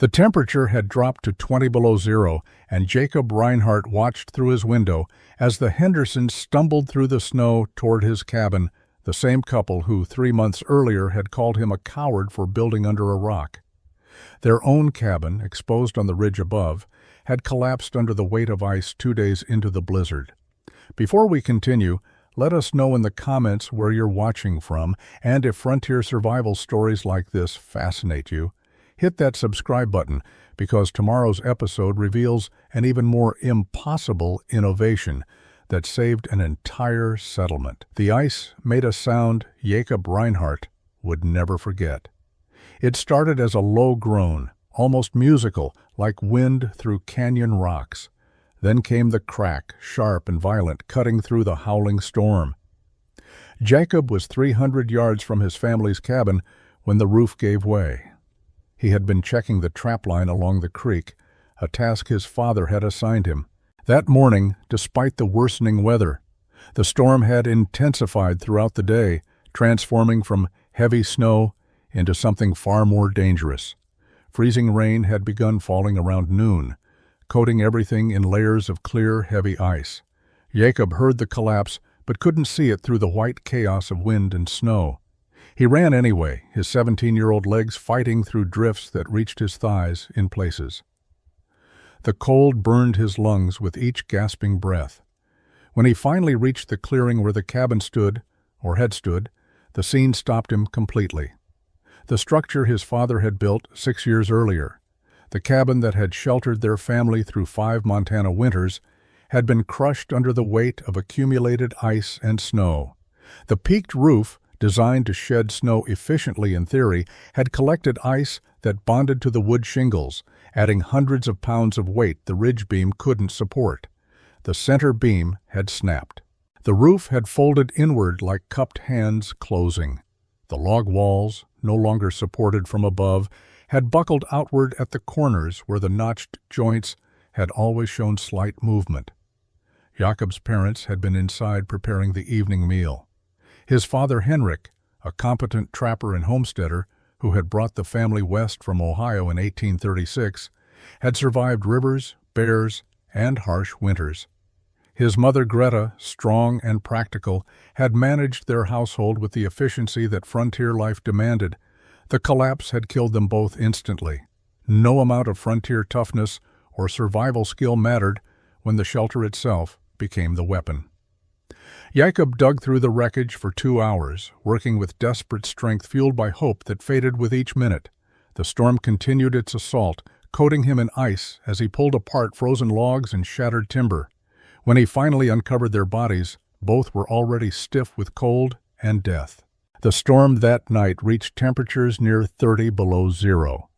The temperature had dropped to 20 below zero, and Jacob Reinhardt watched through his window as the Hendersons stumbled through the snow toward his cabin, the same couple who 3 months earlier had called him a coward for building under a rock. Their own cabin, exposed on the ridge above, had collapsed under the weight of ice 2 days into the blizzard. Before we continue, let us know in the comments where you're watching from, and if frontier survival stories like this fascinate you. Hit that subscribe button, because tomorrow's episode reveals an even more impossible innovation that saved an entire settlement. The ice made a sound Jacob Reinhardt would never forget. It started as a low groan, almost musical, like wind through canyon rocks. Then came the crack, sharp and violent, cutting through the howling storm. Jacob was 300 yards from his family's cabin when the roof gave way. He had been checking the trapline along the creek, a task his father had assigned him. That morning, despite the worsening weather, the storm had intensified throughout the day, transforming from heavy snow into something far more dangerous. Freezing rain had begun falling around noon, coating everything in layers of clear, heavy ice. Jacob heard the collapse, but couldn't see it through the white chaos of wind and snow. He ran anyway, his 17-year-old legs fighting through drifts that reached his thighs in places. The cold burned his lungs with each gasping breath. When he finally reached the clearing where the cabin stood, or had stood, the scene stopped him completely. The structure his father had built 6 years earlier, the cabin that had sheltered their family through 5 Montana winters, had been crushed under the weight of accumulated ice and snow. The peaked roof, designed to shed snow efficiently in theory, had collected ice that bonded to the wood shingles, adding hundreds of pounds of weight the ridge beam couldn't support. The center beam had snapped. The roof had folded inward like cupped hands closing. The log walls, no longer supported from above, had buckled outward at the corners where the notched joints had always shown slight movement. Jacob's parents had been inside preparing the evening meal. His father Henrik, a competent trapper and homesteader who had brought the family west from Ohio in 1836, had survived rivers, bears, and harsh winters. His mother Greta, strong and practical, had managed their household with the efficiency that frontier life demanded. The collapse had killed them both instantly. No amount of frontier toughness or survival skill mattered when the shelter itself became the weapon. Jacob dug through the wreckage for 2 hours, working with desperate strength fueled by hope that faded with each minute. The storm continued its assault, coating him in ice as he pulled apart frozen logs and shattered timber. When he finally uncovered their bodies, both were already stiff with cold and death. The storm that night reached temperatures near 30 below zero.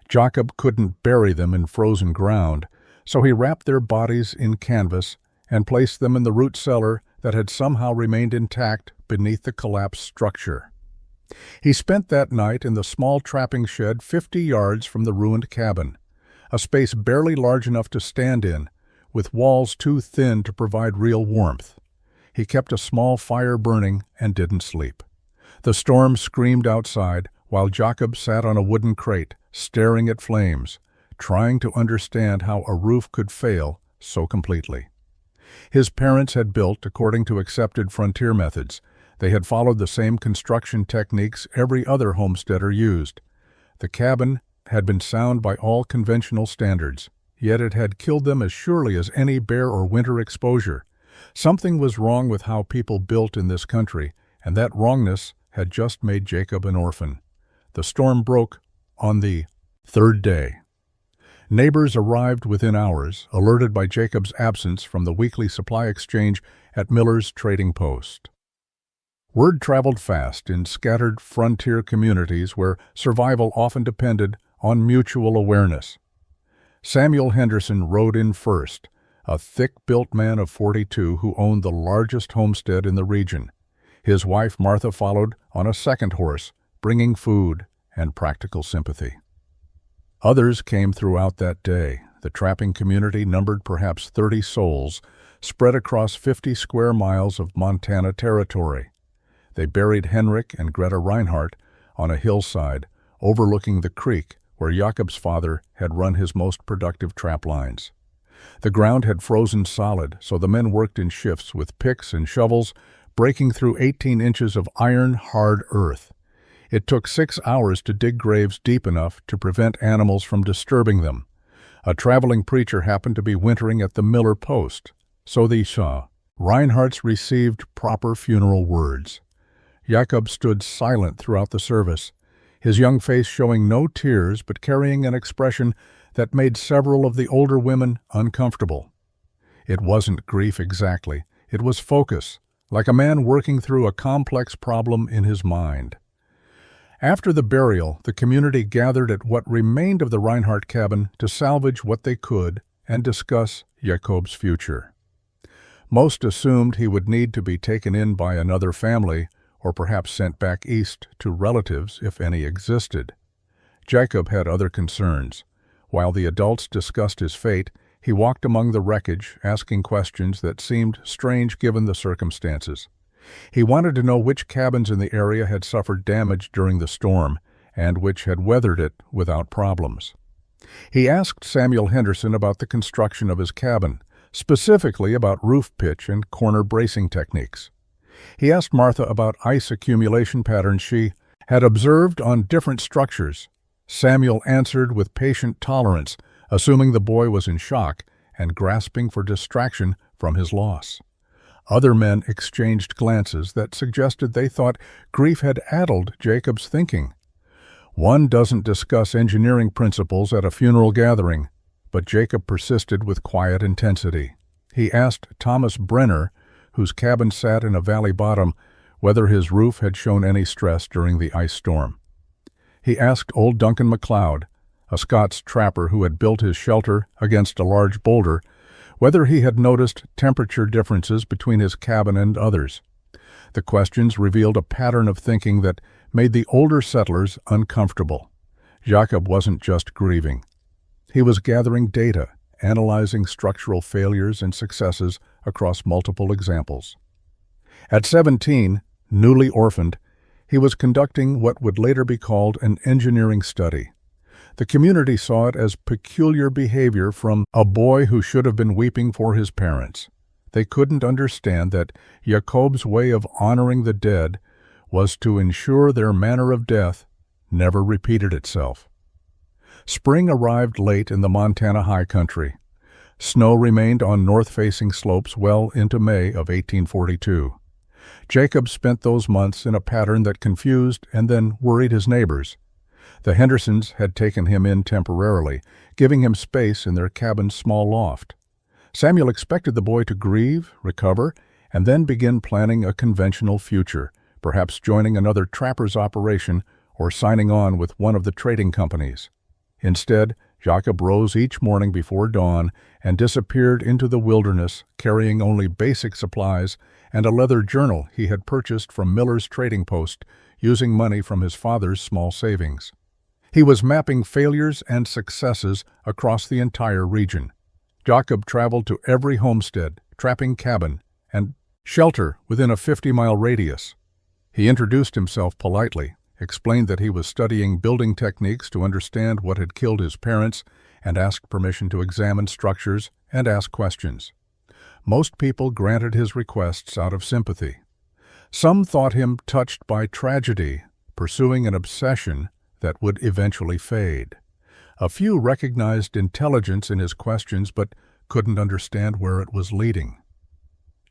Jacob couldn't bury them in frozen ground, so he wrapped their bodies in canvas and placed them in the root cellar that had somehow remained intact beneath the collapsed structure. He spent that night in the small trapping shed 50 yards from the ruined cabin, a space barely large enough to stand in, with walls too thin to provide real warmth. He kept a small fire burning and didn't sleep. The storm screamed outside while Jacob sat on a wooden crate, staring at flames, trying to understand how a roof could fail so completely. His parents had built according to accepted frontier methods. They had followed the same construction techniques every other homesteader used. The cabin had been sound by all conventional standards, yet it had killed them as surely as any bear or winter exposure. Something was wrong with how people built in this country, and that wrongness had just made Jacob an orphan. The storm broke on the 3rd day. Neighbors arrived within hours, alerted by Jacob's absence from the weekly supply exchange at Miller's trading post. Word traveled fast in scattered frontier communities where survival often depended on mutual awareness. Samuel Henderson rode in first, a thick-built man of 42 who owned the largest homestead in the region. His wife Martha followed on a second horse, bringing food and practical sympathy. Others came throughout that day. The trapping community numbered perhaps 30 souls, spread across 50 square miles of Montana territory. They buried Henrik and Greta Reinhardt on a hillside overlooking the creek where Jacob's father had run his most productive trap lines. The ground had frozen solid, so the men worked in shifts with picks and shovels, breaking through 18 inches of iron-hard earth. It took 6 hours to dig graves deep enough to prevent animals from disturbing them. A traveling preacher happened to be wintering at the Miller Post, so they saw. Reinhardt's received proper funeral words. Jacob stood silent throughout the service, his young face showing no tears but carrying an expression that made several of the older women uncomfortable. It wasn't grief exactly, it was focus, like a man working through a complex problem in his mind. After the burial, the community gathered at what remained of the Reinhardt cabin to salvage what they could and discuss Jacob's future. Most assumed he would need to be taken in by another family or perhaps sent back east to relatives if any existed. Jacob had other concerns. While the adults discussed his fate, he walked among the wreckage, asking questions that seemed strange given the circumstances. He wanted to know which cabins in the area had suffered damage during the storm and which had weathered it without problems. He asked Samuel Henderson about the construction of his cabin, specifically about roof pitch and corner bracing techniques. He asked Martha about ice accumulation patterns she had observed on different structures. Samuel answered with patient tolerance, assuming the boy was in shock and grasping for distraction from his loss. Other men exchanged glances that suggested they thought grief had addled Jacob's thinking. One doesn't discuss engineering principles at a funeral gathering, but Jacob persisted with quiet intensity. He asked Thomas Brenner, whose cabin sat in a valley bottom, whether his roof had shown any stress during the ice storm. He asked old Duncan MacLeod, a Scots trapper who had built his shelter against a large boulder, whether he had noticed temperature differences between his cabin and others. The questions revealed a pattern of thinking that made the older settlers uncomfortable. Jacob wasn't just grieving. He was gathering data, analyzing structural failures and successes across multiple examples. At 17, newly orphaned, he was conducting what would later be called an engineering study. The community saw it as peculiar behavior from a boy who should have been weeping for his parents. They couldn't understand that Jacob's way of honoring the dead was to ensure their manner of death never repeated itself. Spring arrived late in the Montana high country. Snow remained on north-facing slopes well into May of 1842. Jacob spent those months in a pattern that confused and then worried his neighbors. The Hendersons had taken him in temporarily, giving him space in their cabin's small loft. Samuel expected the boy to grieve, recover, and then begin planning a conventional future, perhaps joining another trapper's operation or signing on with one of the trading companies. Instead, Jacob rose each morning before dawn and disappeared into the wilderness, carrying only basic supplies and a leather journal he had purchased from Miller's trading post, using money from his father's small savings. He was mapping failures and successes across the entire region. Jacob traveled to every homestead, trapping cabin, and shelter within a 50-mile radius. He introduced himself politely, explained that he was studying building techniques to understand what had killed his parents, and asked permission to examine structures and ask questions. Most people granted his requests out of sympathy. Some thought him touched by tragedy, pursuing an obsession that would eventually fade. A few recognized intelligence in his questions but couldn't understand where it was leading.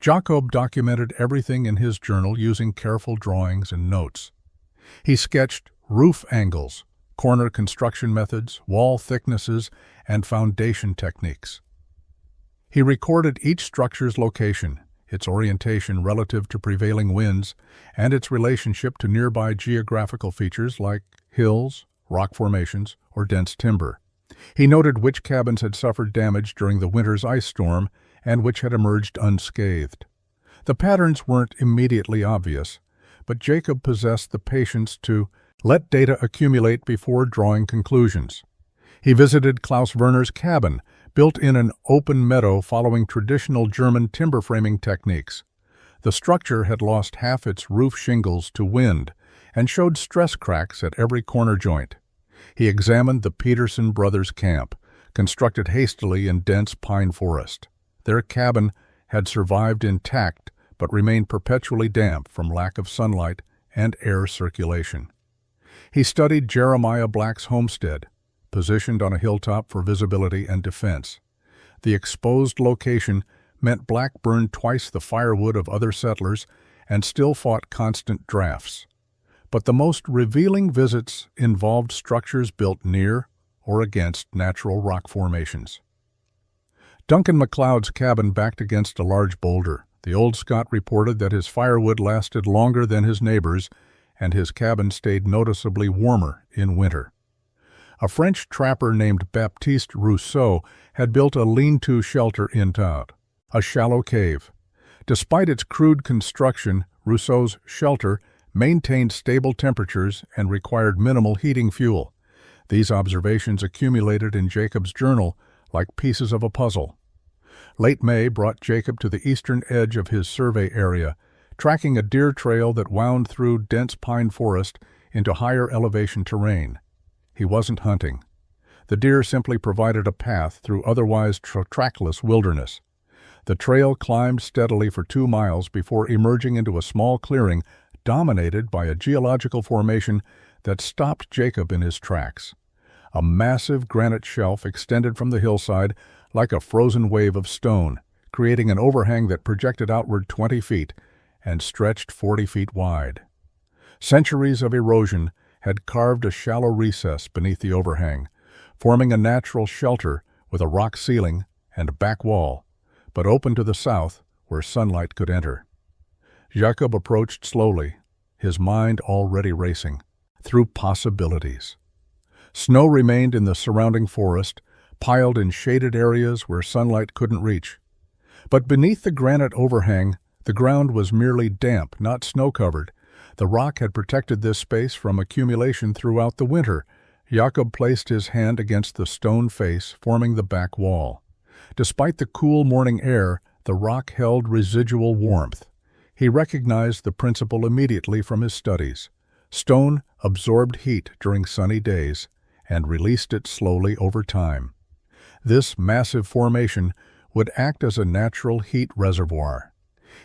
Jacob documented everything in his journal using careful drawings and notes. He sketched roof angles, corner construction methods, wall thicknesses, and foundation techniques. He recorded each structure's location, its orientation relative to prevailing winds, and its relationship to nearby geographical features like hills, rock formations, or dense timber. He noted which cabins had suffered damage during the winter's ice storm and which had emerged unscathed. The patterns weren't immediately obvious, but Jacob possessed the patience to let data accumulate before drawing conclusions. He visited Klaus Werner's cabin, built in an open meadow following traditional German timber framing techniques. The structure had lost half its roof shingles to wind and showed stress cracks at every corner joint. He examined the Peterson brothers' camp, constructed hastily in dense pine forest. Their cabin had survived intact but remained perpetually damp from lack of sunlight and air circulation. He studied Jeremiah Black's homestead, positioned on a hilltop for visibility and defense. The exposed location meant Black burned twice the firewood of other settlers and still fought constant drafts. But the most revealing visits involved structures built near or against natural rock formations. Duncan MacLeod's cabin backed against a large boulder. The old Scot reported that his firewood lasted longer than his neighbors, and his cabin stayed noticeably warmer in winter. A French trapper named Baptiste Rousseau had built a lean-to shelter in town, a shallow cave. Despite its crude construction, Rousseau's shelter maintained stable temperatures and required minimal heating fuel. These observations accumulated in Jacob's journal like pieces of a puzzle. Late May brought Jacob to the eastern edge of his survey area, tracking a deer trail that wound through dense pine forest into higher elevation terrain. He wasn't hunting. The deer simply provided a path through otherwise trackless wilderness. The trail climbed steadily for 2 miles before emerging into a small clearing dominated by a geological formation that stopped Jacob in his tracks. A massive granite shelf extended from the hillside like a frozen wave of stone, creating an overhang that projected outward 20 feet and stretched 40 feet wide. Centuries of erosion had carved a shallow recess beneath the overhang, forming a natural shelter with a rock ceiling and a back wall, but open to the south where sunlight could enter. Jacob approached slowly, his mind already racing, through possibilities. Snow remained in the surrounding forest, piled in shaded areas where sunlight couldn't reach. But beneath the granite overhang, the ground was merely damp, not snow-covered. The rock had protected this space from accumulation throughout the winter. Jacob placed his hand against the stone face, forming the back wall. Despite the cool morning air, the rock held residual warmth. He recognized the principle immediately from his studies. Stone absorbed heat during sunny days and released it slowly over time. This massive formation would act as a natural heat reservoir.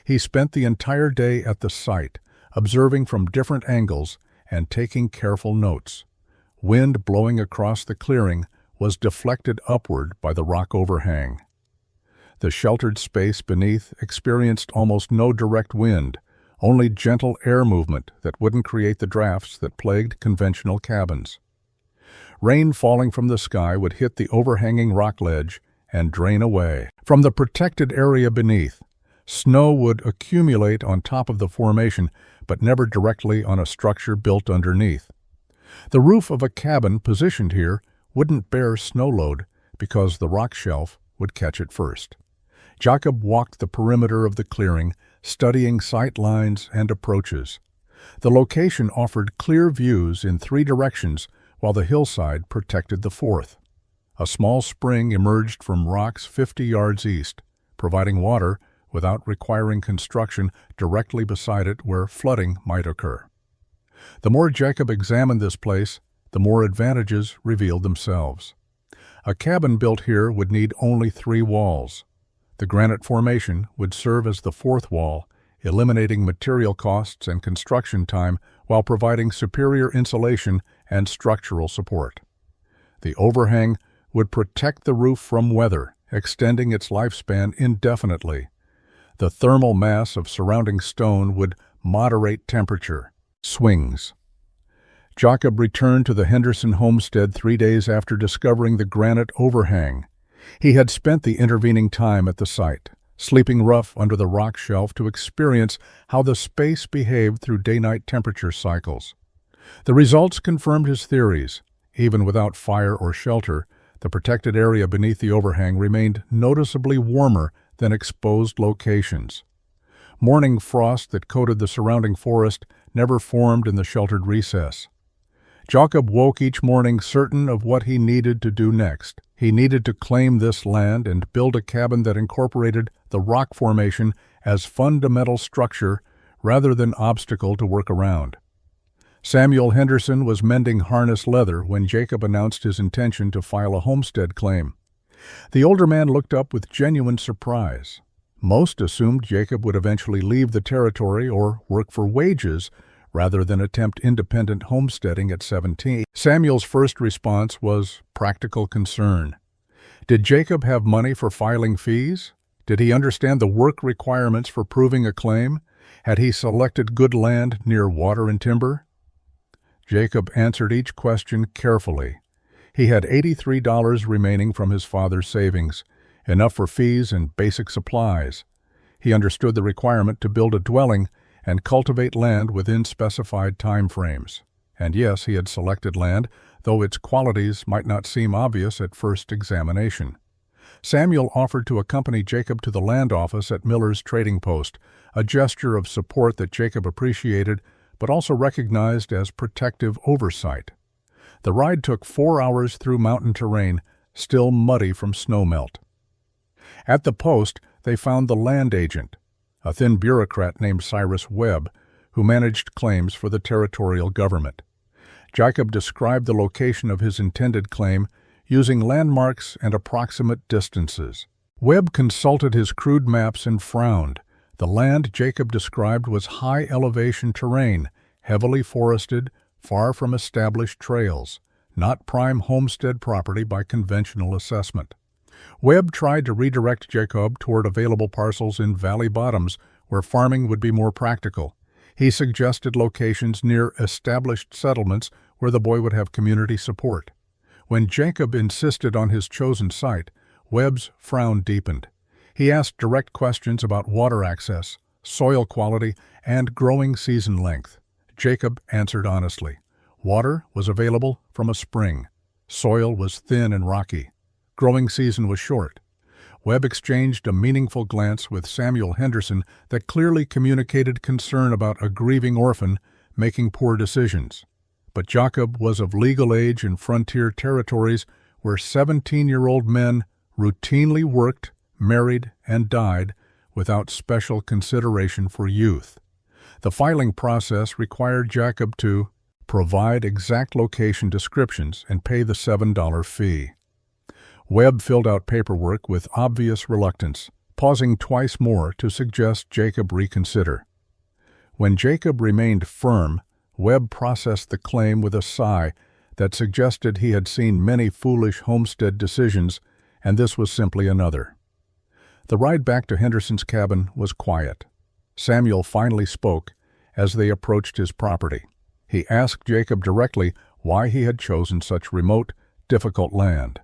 He spent the entire day at the site, observing from different angles and taking careful notes. Wind blowing across the clearing was deflected upward by the rock overhang. The sheltered space beneath experienced almost no direct wind, only gentle air movement that wouldn't create the drafts that plagued conventional cabins. Rain falling from the sky would hit the overhanging rock ledge and drain away. From the protected area beneath, snow would accumulate on top of the formation, but never directly on a structure built underneath. The roof of a cabin positioned here wouldn't bear snow load because the rock shelf would catch it first. Jacob walked the perimeter of the clearing, studying sight lines and approaches. The location offered clear views in 3 directions, while the hillside protected the 4th. A small spring emerged from rocks 50 yards east, providing water without requiring construction directly beside it where flooding might occur. The more Jacob examined this place, the more advantages revealed themselves. A cabin built here would need only 3 walls. The granite formation would serve as the 4th wall, eliminating material costs and construction time while providing superior insulation and structural support. The overhang would protect the roof from weather, extending its lifespan indefinitely. The thermal mass of surrounding stone would moderate temperature swings. Jacob returned to the Henderson homestead 3 days after discovering the granite overhang. He had spent the intervening time at the site, sleeping rough under the rock shelf to experience how the space behaved through day-night temperature cycles. The results confirmed his theories. Even without fire or shelter, the protected area beneath the overhang remained noticeably warmer than exposed locations. Morning frost that coated the surrounding forest never formed in the sheltered recess. Jacob woke each morning certain of what he needed to do next. He needed to claim this land and build a cabin that incorporated the rock formation as fundamental structure rather than obstacle to work around. Samuel Henderson was mending harness leather when Jacob announced his intention to file a homestead claim. The older man looked up with genuine surprise. Most assumed Jacob would eventually leave the territory or work for wages rather than attempt independent homesteading at 17. Samuel's first response was practical concern. Did Jacob have money for filing fees? Did he understand the work requirements for proving a claim? Had he selected good land near water and timber? Jacob answered each question carefully. He had $83 remaining from his father's savings, enough for fees and basic supplies. He understood the requirement to build a dwelling and cultivate land within specified time frames. And yes, he had selected land, though its qualities might not seem obvious at first examination. Samuel offered to accompany Jacob to the land office at Miller's trading post, a gesture of support that Jacob appreciated but also recognized as protective oversight. The ride took 4 hours through mountain terrain, still muddy from snowmelt. At the post, they found the land agent, a thin bureaucrat named Cyrus Webb, who managed claims for the territorial government. Jacob described the location of his intended claim using landmarks and approximate distances. Webb consulted his crude maps and frowned. The land Jacob described was high-elevation terrain, heavily forested, far from established trails, not prime homestead property by conventional assessment. Webb tried to redirect Jacob toward available parcels in valley bottoms where farming would be more practical. He suggested locations near established settlements where the boy would have community support. When Jacob insisted on his chosen site, Webb's frown deepened. He asked direct questions about water access, soil quality, and growing season length. Jacob answered honestly. Water was available from a spring. Soil was thin and rocky. Growing season was short. Webb exchanged a meaningful glance with Samuel Henderson that clearly communicated concern about a grieving orphan making poor decisions. But Jacob was of legal age in frontier territories where 17-year-old men routinely worked, married, and died without special consideration for youth. The filing process required Jacob to provide exact location descriptions and pay the $7 fee. Webb filled out paperwork with obvious reluctance, pausing twice more to suggest Jacob reconsider. When Jacob remained firm, Webb processed the claim with a sigh that suggested he had seen many foolish homestead decisions, and this was simply another. The ride back to Henderson's cabin was quiet. Samuel finally spoke as they approached his property. He asked Jacob directly why he had chosen such remote, difficult land.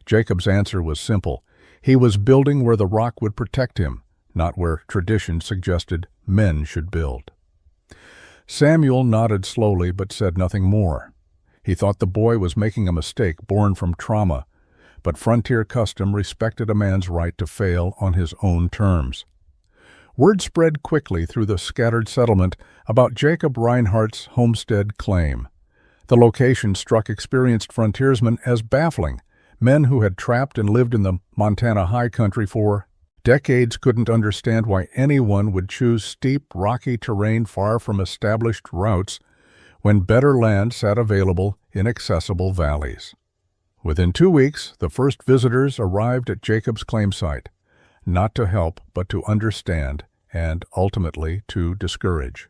Jacob's answer was simple. He was building where the rock would protect him, not where tradition suggested men should build. Samuel nodded slowly but said nothing more. He thought the boy was making a mistake born from trauma, but frontier custom respected a man's right to fail on his own terms. Word spread quickly through the scattered settlement about Jacob Reinhardt's homestead claim. The location struck experienced frontiersmen as baffling. Men who had trapped and lived in the Montana high country for decades couldn't understand why anyone would choose steep, rocky terrain far from established routes when better land sat available in accessible valleys. Within 2 weeks, the first visitors arrived at Jacob's claim site, not to help but to understand and, ultimately, to discourage.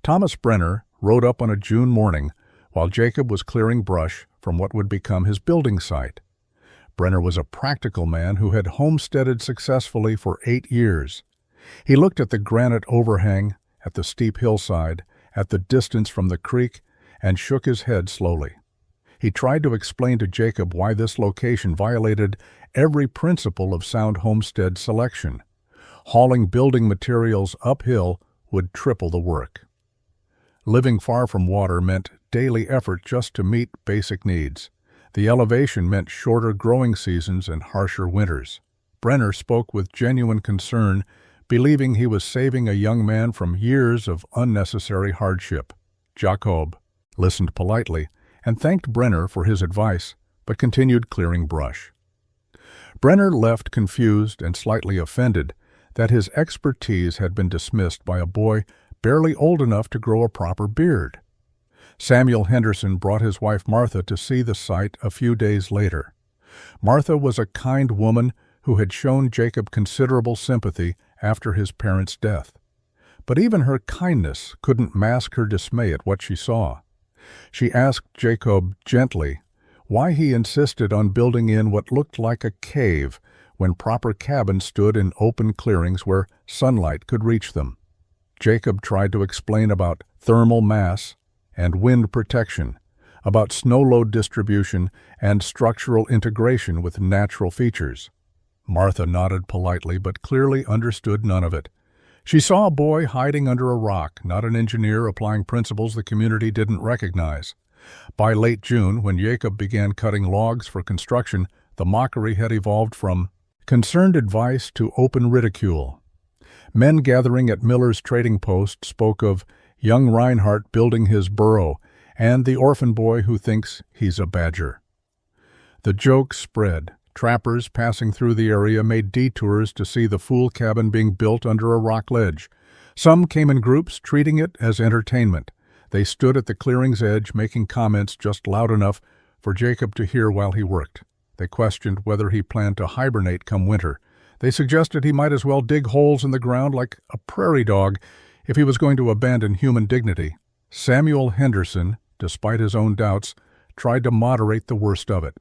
Thomas Brenner rode up on a June morning while Jacob was clearing brush from what would become his building site. Brenner was a practical man who had homesteaded successfully for 8 years. He looked at the granite overhang, at the steep hillside, at the distance from the creek, and shook his head slowly. He tried to explain to Jacob why this location violated every principle of sound homestead selection. Hauling building materials uphill would triple the work. Living far from water meant daily effort just to meet basic needs. The elevation meant shorter growing seasons and harsher winters. Brenner spoke with genuine concern, believing he was saving a young man from years of unnecessary hardship. Jacob listened politely and thanked Brenner for his advice, but continued clearing brush. Brenner left confused and slightly offended that his expertise had been dismissed by a boy barely old enough to grow a proper beard. Samuel Henderson brought his wife Martha to see the site a few days later. Martha was a kind woman who had shown Jacob considerable sympathy after his parents' death. But even her kindness couldn't mask her dismay at what she saw. She asked Jacob gently why he insisted on building in what looked like a cave when proper cabins stood in open clearings where sunlight could reach them. Jacob tried to explain about thermal mass and wind protection, about snow load distribution and structural integration with natural features. Martha nodded politely but clearly understood none of it. She saw a boy hiding under a rock, not an engineer applying principles the community didn't recognize. By late June, when Jacob began cutting logs for construction, the mockery had evolved from concerned advice to open ridicule. Men gathering at Miller's trading post spoke of young Reinhardt building his burrow and the orphan boy who thinks he's a badger. The joke spread. Trappers passing through the area made detours to see the fool cabin being built under a rock ledge. Some came in groups, treating it as entertainment. They stood at the clearing's edge, making comments just loud enough for Jacob to hear while he worked. They questioned whether he planned to hibernate come winter. They suggested he might as well dig holes in the ground like a prairie dog if he was going to abandon human dignity. Samuel Henderson, despite his own doubts, tried to moderate the worst of it.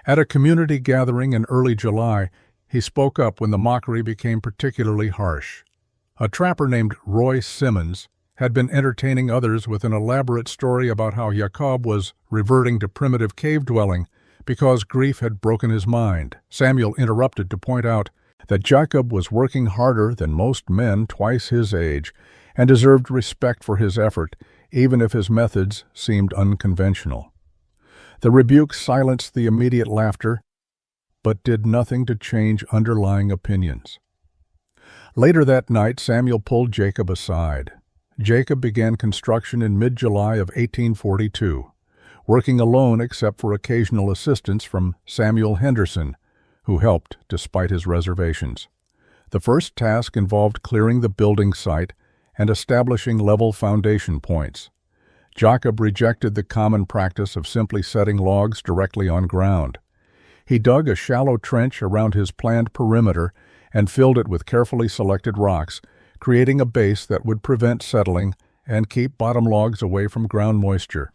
At a community gathering in early July, he spoke up when the mockery became particularly harsh. A trapper named Roy Simmons had been entertaining others with an elaborate story about how Jacob was reverting to primitive cave dwelling because grief had broken his mind. Samuel interrupted to point out that Jacob was working harder than most men twice his age and deserved respect for his effort, even if his methods seemed unconventional. The rebuke silenced the immediate laughter, but did nothing to change underlying opinions. Later that night, Samuel pulled Jacob aside. Jacob began construction in mid-July of 1842, working alone except for occasional assistance from Samuel Henderson, who helped despite his reservations. The first task involved clearing the building site and establishing level foundation points. Jacob rejected the common practice of simply setting logs directly on ground. He dug a shallow trench around his planned perimeter and filled it with carefully selected rocks, creating a base that would prevent settling and keep bottom logs away from ground moisture.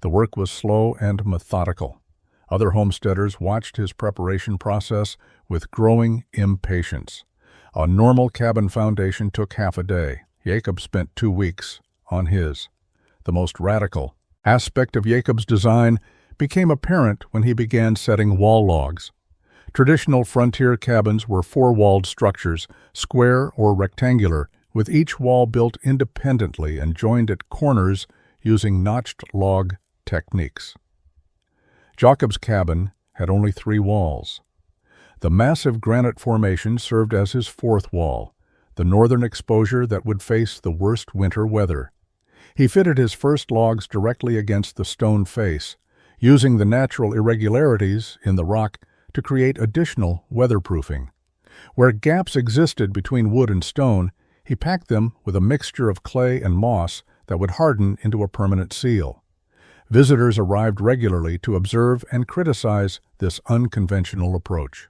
The work was slow and methodical. Other homesteaders watched his preparation process with growing impatience. A normal cabin foundation took half a day. Jacob spent 2 weeks on his. The most radical aspect of Jacob's design became apparent when he began setting wall logs. Traditional frontier cabins were 4-walled structures, square or rectangular, with each wall built independently and joined at corners using notched log techniques. Jacob's cabin had only 3 walls. The massive granite formation served as his 4th wall, the northern exposure that would face the worst winter weather. He fitted his first logs directly against the stone face, using the natural irregularities in the rock to create additional weatherproofing. Where gaps existed between wood and stone, he packed them with a mixture of clay and moss that would harden into a permanent seal. Visitors arrived regularly to observe and criticize this unconventional approach.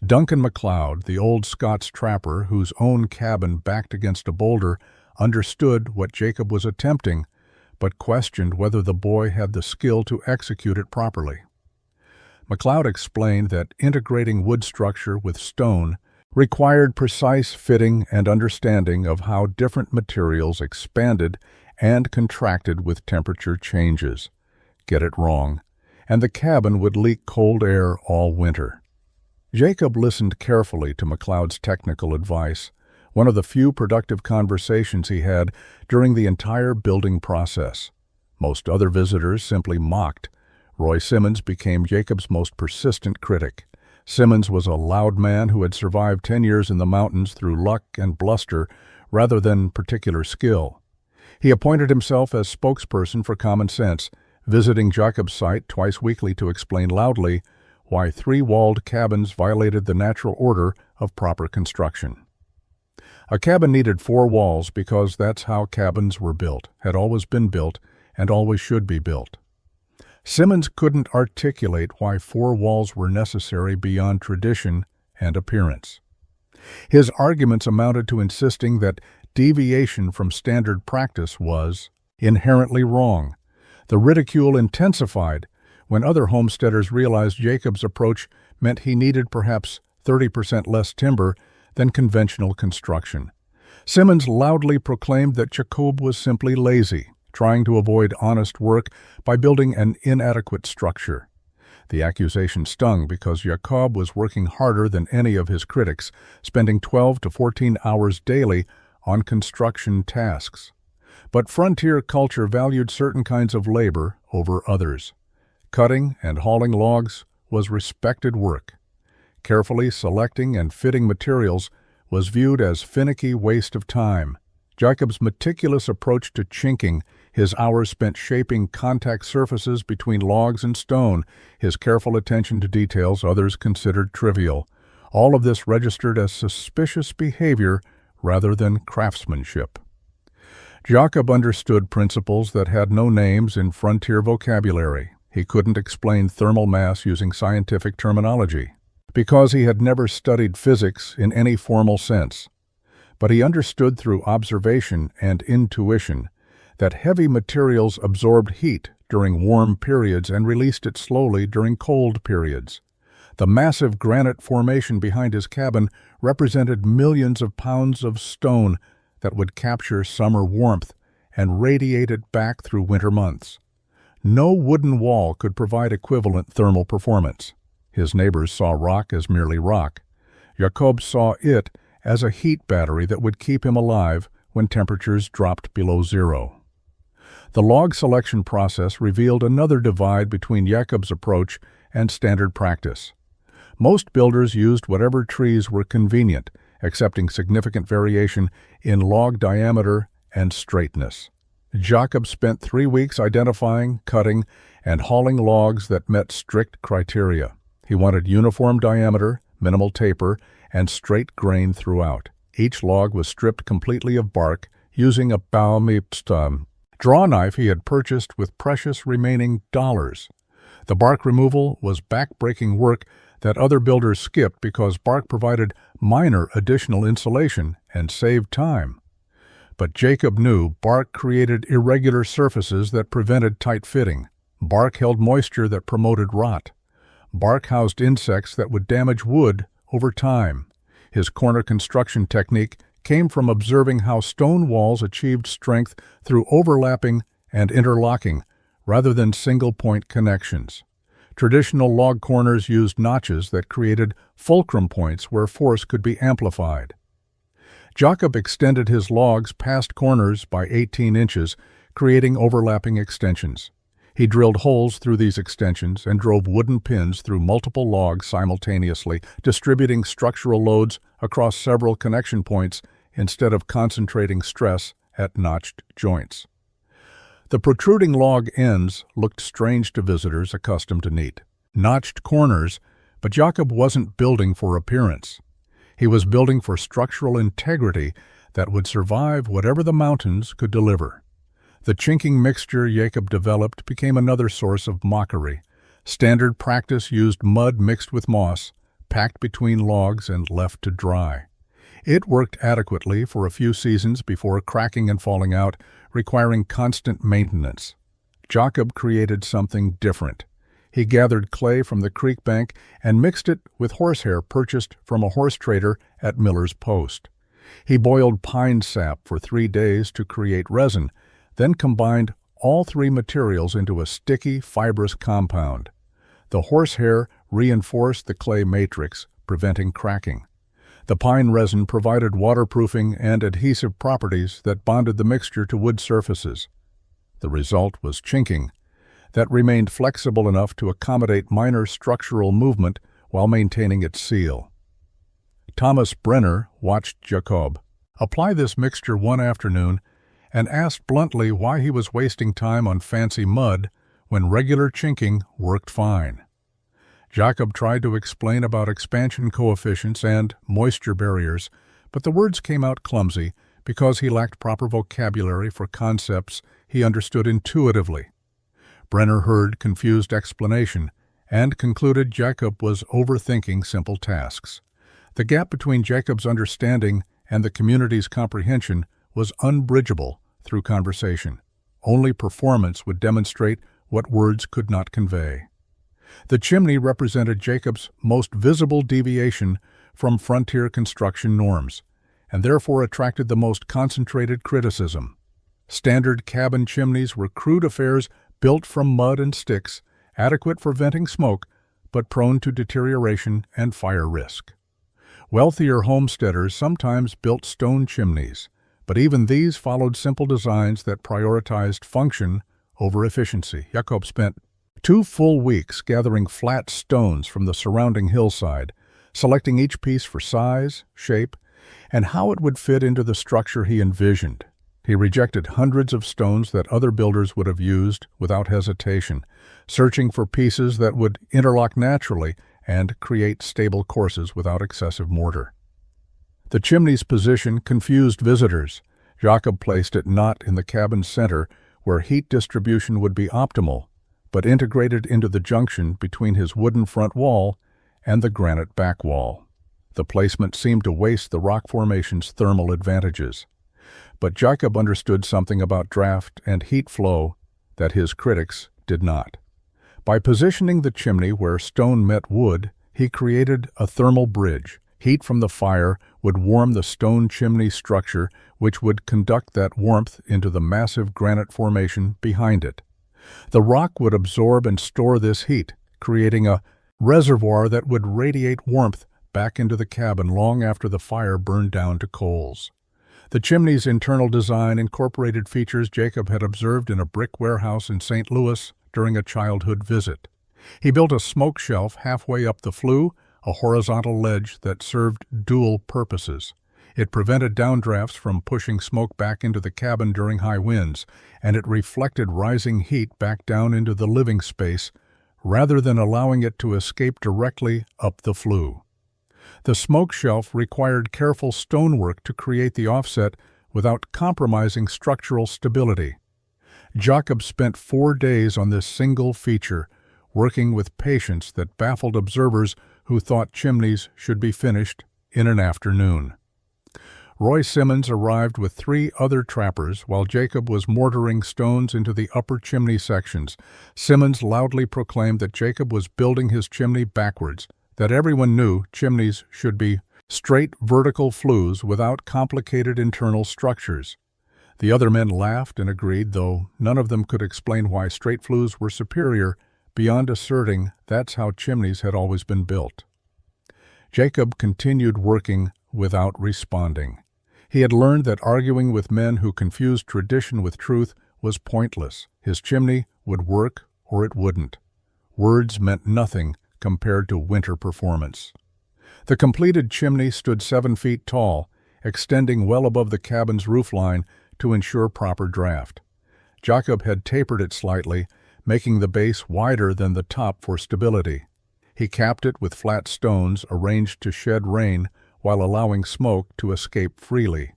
Duncan MacLeod, the old Scots trapper whose own cabin backed against a boulder, understood what Jacob was attempting, but questioned whether the boy had the skill to execute it properly. MacLeod explained that integrating wood structure with stone required precise fitting and understanding of how different materials expanded and contracted with temperature changes. Get it wrong, and the cabin would leak cold air all winter. Jacob listened carefully to MacLeod's technical advice, one of the few productive conversations he had during the entire building process. Most other visitors simply mocked. Roy Simmons became Jacob's most persistent critic. Simmons was a loud man who had survived 10 years in the mountains through luck and bluster rather than particular skill. He appointed himself as spokesperson for common sense, visiting Jacob's site twice weekly to explain loudly why 3-walled cabins violated the natural order of proper construction. A cabin needed 4 walls because that's how cabins were built, had always been built, and always should be built. Simmons couldn't articulate why 4 walls were necessary beyond tradition and appearance. His arguments amounted to insisting that deviation from standard practice was inherently wrong. The ridicule intensified when other homesteaders realized Jacob's approach meant he needed perhaps 30% less timber than conventional construction. Simmons loudly proclaimed that Jacob was simply lazy, trying to avoid honest work by building an inadequate structure. The accusation stung because Jacob was working harder than any of his critics, spending 12 to 14 hours daily on construction tasks. But frontier culture valued certain kinds of labor over others. Cutting and hauling logs was respected work. Carefully selecting and fitting materials was viewed as finicky waste of time. Jacob's meticulous approach to chinking, his hours spent shaping contact surfaces between logs and stone, his careful attention to details others considered trivial, all of this registered as suspicious behavior rather than craftsmanship. Jacob understood principles that had no names in frontier vocabulary. He couldn't explain thermal mass using scientific terminology, because he had never studied physics in any formal sense. But he understood through observation and intuition that heavy materials absorbed heat during warm periods and released it slowly during cold periods. The massive granite formation behind his cabin represented millions of pounds of stone that would capture summer warmth and radiate it back through winter months. No wooden wall could provide equivalent thermal performance. His neighbors saw rock as merely rock. Jacob saw it as a heat battery that would keep him alive when temperatures dropped below zero. The log selection process revealed another divide between Jacob's approach and standard practice. Most builders used whatever trees were convenient, accepting significant variation in log diameter and straightness. Jacob spent 3 weeks identifying, cutting, and hauling logs that met strict criteria. He wanted uniform diameter, minimal taper, and straight grain throughout. Each log was stripped completely of bark using a draw knife he had purchased with precious remaining dollars. The bark removal was back-breaking work that other builders skipped because bark provided minor additional insulation and saved time. But Jacob knew bark created irregular surfaces that prevented tight fitting. Bark held moisture that promoted rot. Bark housed insects that would damage wood over time. His corner construction technique came from observing how stone walls achieved strength through overlapping and interlocking rather than single-point connections. Traditional log corners used notches that created fulcrum points where force could be amplified. Jacob extended his logs past corners by 18 inches, creating overlapping extensions. He drilled holes through these extensions and drove wooden pins through multiple logs simultaneously, distributing structural loads across several connection points instead of concentrating stress at notched joints. The protruding log ends looked strange to visitors accustomed to neat, notched corners, but Jacob wasn't building for appearance. He was building for structural integrity that would survive whatever the mountains could deliver. The chinking mixture Jacob developed became another source of mockery. Standard practice used mud mixed with moss, packed between logs and left to dry. It worked adequately for a few seasons before cracking and falling out, requiring constant maintenance. Jacob created something different. He gathered clay from the creek bank and mixed it with horsehair purchased from a horse trader at Miller's Post. He boiled pine sap for 3 days to create resin, then combined all 3 materials into a sticky, fibrous compound. The horsehair reinforced the clay matrix, preventing cracking. The pine resin provided waterproofing and adhesive properties that bonded the mixture to wood surfaces. The result was chinking that remained flexible enough to accommodate minor structural movement while maintaining its seal. Thomas Brenner watched Jacob apply this mixture one afternoon and asked bluntly why he was wasting time on fancy mud when regular chinking worked fine. Jacob tried to explain about expansion coefficients and moisture barriers, but the words came out clumsy because he lacked proper vocabulary for concepts he understood intuitively. Brenner heard confused explanation and concluded Jacob was overthinking simple tasks. The gap between Jacob's understanding and the community's comprehension was unbridgeable through conversation. Only performance would demonstrate what words could not convey. The chimney represented Jacob's most visible deviation from frontier construction norms, and therefore attracted the most concentrated criticism. Standard cabin chimneys were crude affairs built from mud and sticks, adequate for venting smoke, but prone to deterioration and fire risk. Wealthier homesteaders sometimes built stone chimneys, but even these followed simple designs that prioritized function over efficiency. Jacob spent 2 full weeks gathering flat stones from the surrounding hillside, selecting each piece for size, shape, and how it would fit into the structure he envisioned. He rejected hundreds of stones that other builders would have used without hesitation, searching for pieces that would interlock naturally and create stable courses without excessive mortar. The chimney's position confused visitors. Jacob placed it not in the cabin's center, where heat distribution would be optimal, but integrated into the junction between his wooden front wall and the granite back wall. The placement seemed to waste the rock formation's thermal advantages. But Jacob understood something about draft and heat flow that his critics did not. By positioning the chimney where stone met wood, he created a thermal bridge. Heat from the fire would warm the stone chimney structure, which would conduct that warmth into the massive granite formation behind it. The rock would absorb and store this heat, creating a reservoir that would radiate warmth back into the cabin long after the fire burned down to coals. The chimney's internal design incorporated features Jacob had observed in a brick warehouse in St. Louis during a childhood visit. He built a smoke shelf halfway up the flue, a horizontal ledge that served dual purposes. It prevented downdrafts from pushing smoke back into the cabin during high winds, and it reflected rising heat back down into the living space rather than allowing it to escape directly up the flue. The smoke shelf required careful stonework to create the offset without compromising structural stability. Jacob spent 4 days on this single feature, working with patience that baffled observers who thought chimneys should be finished in an afternoon. Roy Simmons arrived with 3 other trappers while Jacob was mortaring stones into the upper chimney sections. Simmons loudly proclaimed that Jacob was building his chimney backwards, that everyone knew chimneys should be straight vertical flues without complicated internal structures. The other men laughed and agreed, though none of them could explain why straight flues were superior beyond asserting that's how chimneys had always been built. Jacob continued working without responding. He had learned that arguing with men who confused tradition with truth was pointless. His chimney would work or it wouldn't. Words meant nothing compared to winter performance. The completed chimney stood 7 feet tall, extending well above the cabin's roofline to ensure proper draft. Jacob had tapered it slightly, making the base wider than the top for stability. He capped it with flat stones arranged to shed rain while allowing smoke to escape freely.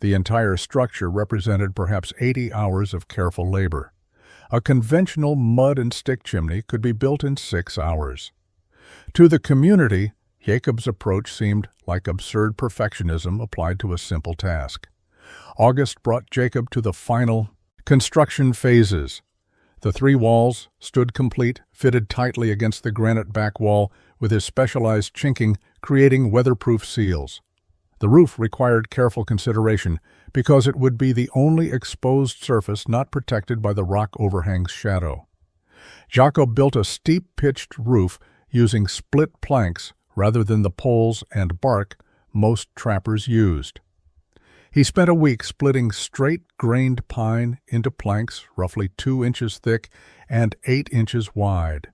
The entire structure represented perhaps 80 hours of careful labor. A conventional mud and stick chimney could be built in 6 hours. To the community, Jacob's approach seemed like absurd perfectionism applied to a simple task. August brought Jacob to the final construction phases. The 3 walls stood complete, fitted tightly against the granite back wall, with his specialized chinking creating weatherproof seals. The roof required careful consideration because it would be the only exposed surface not protected by the rock overhang's shadow. Jacob built a steep-pitched roof using split planks rather than the poles and bark most trappers used. He spent a week splitting straight-grained pine into planks roughly 2 inches thick and 8 inches wide.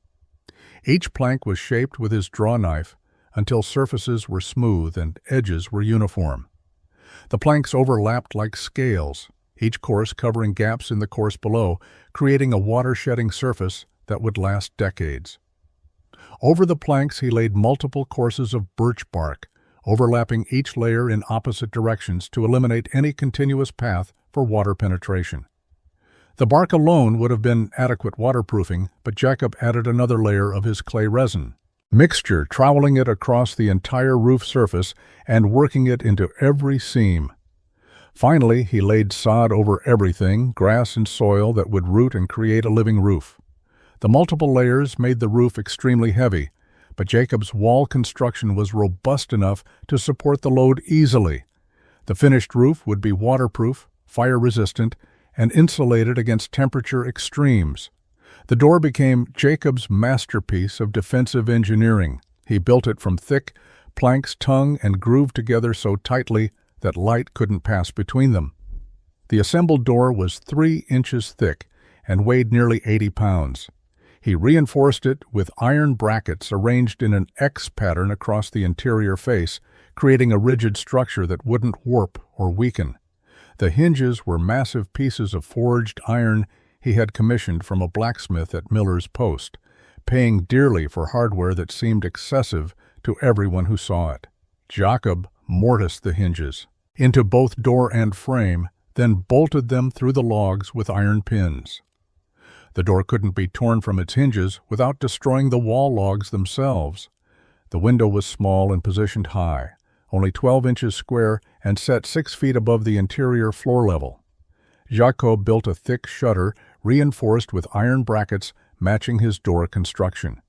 Each plank was shaped with his draw knife until surfaces were smooth and edges were uniform. The planks overlapped like scales, each course covering gaps in the course below, creating a water-shedding surface that would last decades. Over the planks he laid multiple courses of birch bark, overlapping each layer in opposite directions to eliminate any continuous path for water penetration. The bark alone would have been adequate waterproofing, but Jacob added another layer of his clay resin mixture, troweling it across the entire roof surface and working it into every seam. Finally, he laid sod over everything, grass and soil that would root and create a living roof. The multiple layers made the roof extremely heavy, but Jacob's wall construction was robust enough to support the load easily. The finished roof would be waterproof, fire-resistant, and insulated against temperature extremes. The door became Jacob's masterpiece of defensive engineering. He built it from thick planks tongue and grooved together so tightly that light couldn't pass between them. The assembled door was 3 inches thick and weighed nearly 80 pounds. He reinforced it with iron brackets arranged in an X pattern across the interior face, creating a rigid structure that wouldn't warp or weaken. The hinges were massive pieces of forged iron he had commissioned from a blacksmith at Miller's Post, paying dearly for hardware that seemed excessive to everyone who saw it. Jacob mortised the hinges into both door and frame, then bolted them through the logs with iron pins. The door couldn't be torn from its hinges without destroying the wall logs themselves. The window was small and positioned high, only 12 inches square and set 6 feet above the interior floor level. Jacob built a thick shutter reinforced with iron brackets matching his door construction.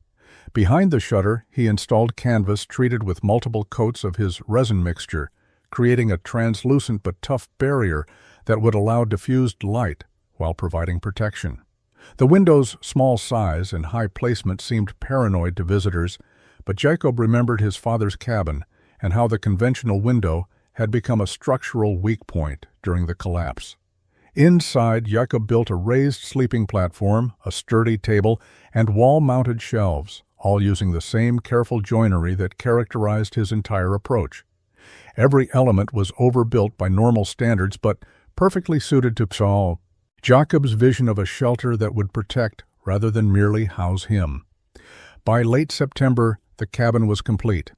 Behind the shutter, he installed canvas treated with multiple coats of his resin mixture, creating a translucent but tough barrier that would allow diffused light while providing protection. The window's small size and high placement seemed paranoid to visitors, but Jacob remembered his father's cabin and how the conventional window had become a structural weak point during the collapse. Inside, Jacob built a raised sleeping platform, a sturdy table, and wall-mounted shelves, all using the same careful joinery that characterized his entire approach. Every element was overbuilt by normal standards, but perfectly suited to Saul. Jacob's vision of a shelter that would protect rather than merely house him. By late September, the cabin was complete.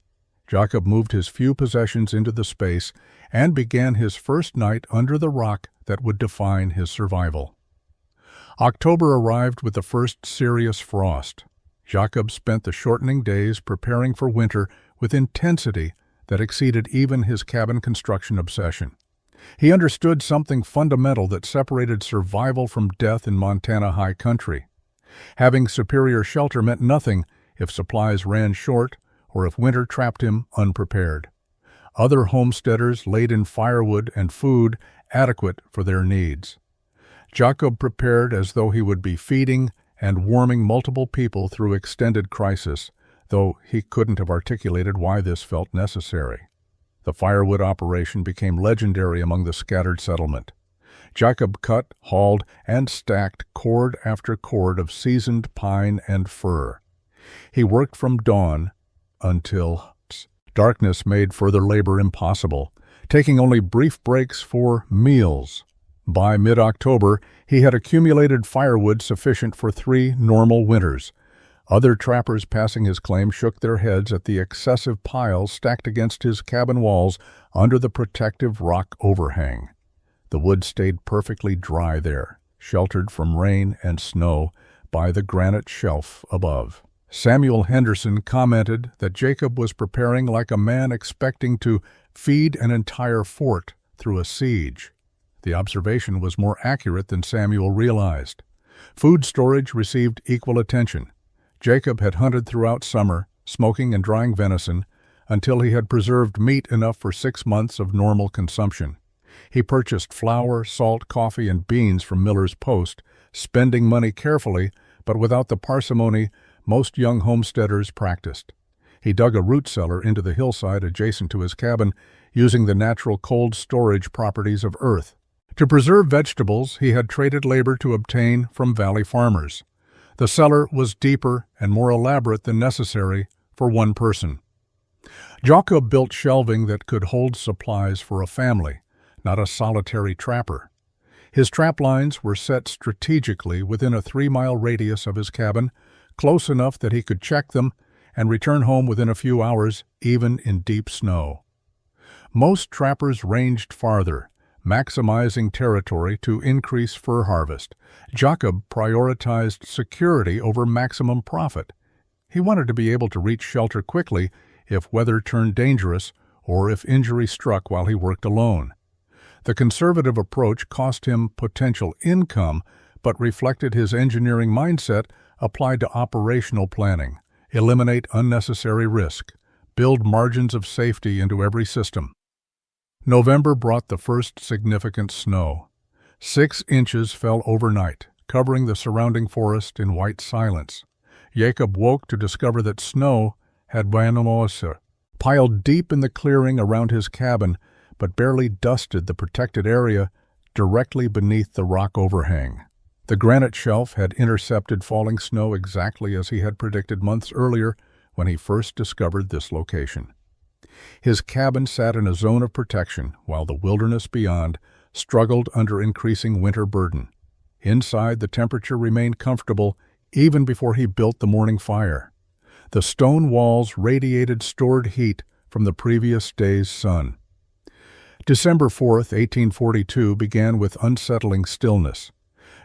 Jacob moved his few possessions into the space and began his first night under the rock that would define his survival. October arrived with the first serious frost. Jacob spent the shortening days preparing for winter with intensity that exceeded even his cabin construction obsession. He understood something fundamental that separated survival from death in Montana high country. Having superior shelter meant nothing if supplies ran short or if winter trapped him unprepared. Other homesteaders laid in firewood and food adequate for their needs. Jacob prepared as though he would be feeding and warming multiple people through extended crisis, though he couldn't have articulated why this felt necessary. The firewood operation became legendary among the scattered settlement. Jacob cut, hauled, and stacked cord after cord of seasoned pine and fir. He worked from dawn until darkness made further labor impossible, taking only brief breaks for meals. By mid-October, he had accumulated firewood sufficient for 3 normal winters. Other trappers passing his claim shook their heads at the excessive piles stacked against his cabin walls under the protective rock overhang. The wood stayed perfectly dry there, sheltered from rain and snow by the granite shelf above. Samuel Henderson commented that Jacob was preparing like a man expecting to feed an entire fort through a siege. The observation was more accurate than Samuel realized. Food storage received equal attention. Jacob had hunted throughout summer, smoking and drying venison, until he had preserved meat enough for 6 months of normal consumption. He purchased flour, salt, coffee, and beans from Miller's Post, spending money carefully, but without the parsimony most young homesteaders practiced. He dug a root cellar into the hillside adjacent to his cabin, using the natural cold storage properties of earth. To preserve vegetables, he had traded labor to obtain from valley farmers. The cellar was deeper and more elaborate than necessary for one person. Jacob built shelving that could hold supplies for a family, not a solitary trapper. His trap lines were set strategically within a 3-mile radius of his cabin, close enough that he could check them and return home within a few hours, even in deep snow. Most trappers ranged farther, maximizing territory to increase fur harvest. Jacob prioritized security over maximum profit. He wanted to be able to reach shelter quickly if weather turned dangerous or if injury struck while he worked alone. The conservative approach cost him potential income, but reflected his engineering mindset applied to operational planning. Eliminate unnecessary risk. Build margins of safety into every system. November brought the first significant snow. 6 inches fell overnight, covering the surrounding forest in white silence. Jacob woke to discover that snow had piled deep in the clearing around his cabin, but barely dusted the protected area directly beneath the rock overhang. The granite shelf had intercepted falling snow exactly as he had predicted months earlier when he first discovered this location. His cabin sat in a zone of protection, while the wilderness beyond struggled under increasing winter burden. Inside, the temperature remained comfortable even before he built the morning fire. The stone walls radiated stored heat from the previous day's sun. December 4th, 1842 began with unsettling stillness.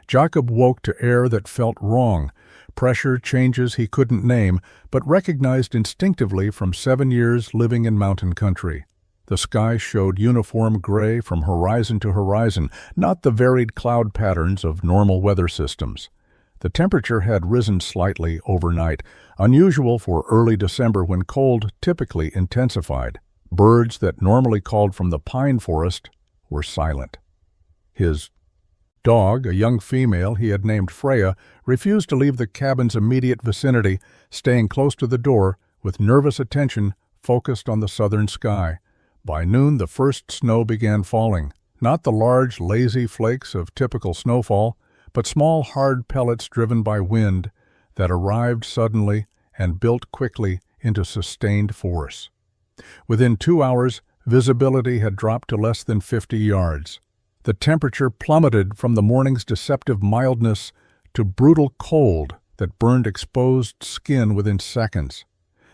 Jacob woke to air that felt wrong, pressure changes he couldn't name, but recognized instinctively from 7 years living in mountain country. The sky showed uniform gray from horizon to horizon, not the varied cloud patterns of normal weather systems. The temperature had risen slightly overnight, unusual for early December when cold typically intensified. Birds that normally called from the pine forest were silent. His dog, a young female he had named Freya, refused to leave the cabin's immediate vicinity, staying close to the door with nervous attention focused on the southern sky. By noon, the first snow began falling, not the large, lazy flakes of typical snowfall, but small, hard pellets driven by wind that arrived suddenly and built quickly into sustained force. Within 2 hours, visibility had dropped to less than 50 yards. The temperature plummeted from the morning's deceptive mildness to brutal cold that burned exposed skin within seconds.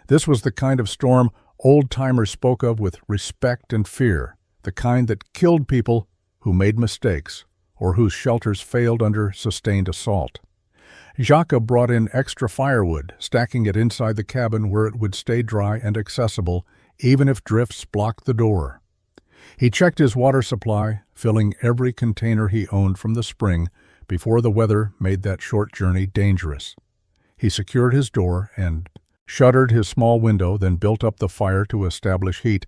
This was the kind of storm old-timers spoke of with respect and fear, the kind that killed people who made mistakes or whose shelters failed under sustained assault. Jacob brought in extra firewood, stacking it inside the cabin where it would stay dry and accessible, even if drifts blocked the door. He checked his water supply, filling every container he owned from the spring before the weather made that short journey dangerous. He secured his door and shuttered his small window, then built up the fire to establish heat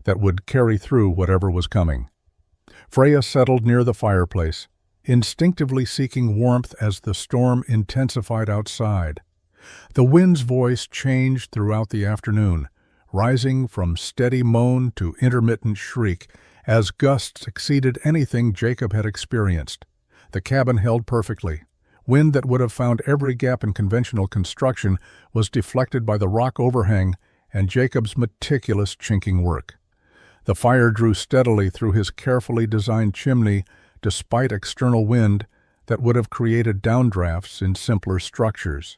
that would carry through whatever was coming. Freya settled near the fireplace, instinctively seeking warmth as the storm intensified outside. The wind's voice changed throughout the afternoon, rising from steady moan to intermittent shriek as gusts exceeded anything Jacob had experienced. The cabin held perfectly. Wind that would have found every gap in conventional construction was deflected by the rock overhang and Jacob's meticulous chinking work. The fire drew steadily through his carefully designed chimney despite external wind that would have created downdrafts in simpler structures.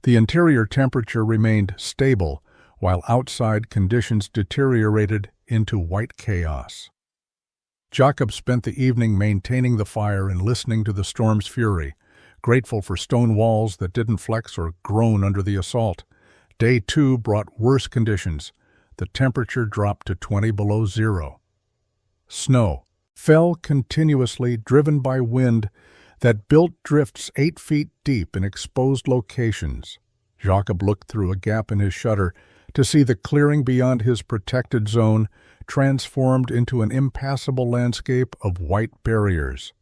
The interior temperature remained stable, while outside conditions deteriorated into white chaos. Jacob spent the evening maintaining the fire and listening to the storm's fury, grateful for stone walls that didn't flex or groan under the assault. Day 2 brought worse conditions. The temperature dropped to 20 below zero. Snow fell continuously, driven by wind that built drifts 8 feet deep in exposed locations. Jacob looked through a gap in his shutter to see the clearing beyond his protected zone transformed into an impassable landscape of white barriers.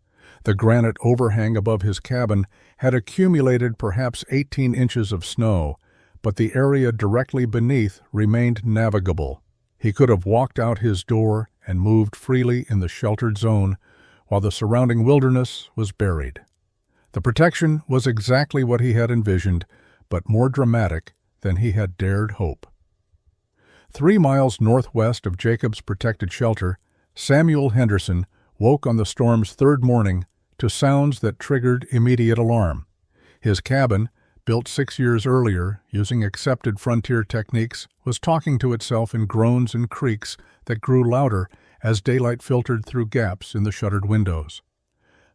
The granite overhang above his cabin had accumulated perhaps 18 inches of snow, but the area directly beneath remained navigable. He could have walked out his door and moved freely in the sheltered zone, while the surrounding wilderness was buried. The protection was exactly what he had envisioned, but more dramatic than he had dared hope. 3 miles northwest of Jacob's protected shelter, Samuel Henderson woke on the storm's third morning to sounds that triggered immediate alarm. His cabin, built 6 years earlier using accepted frontier techniques, was talking to itself in groans and creaks that grew louder as daylight filtered through gaps in the shuttered windows.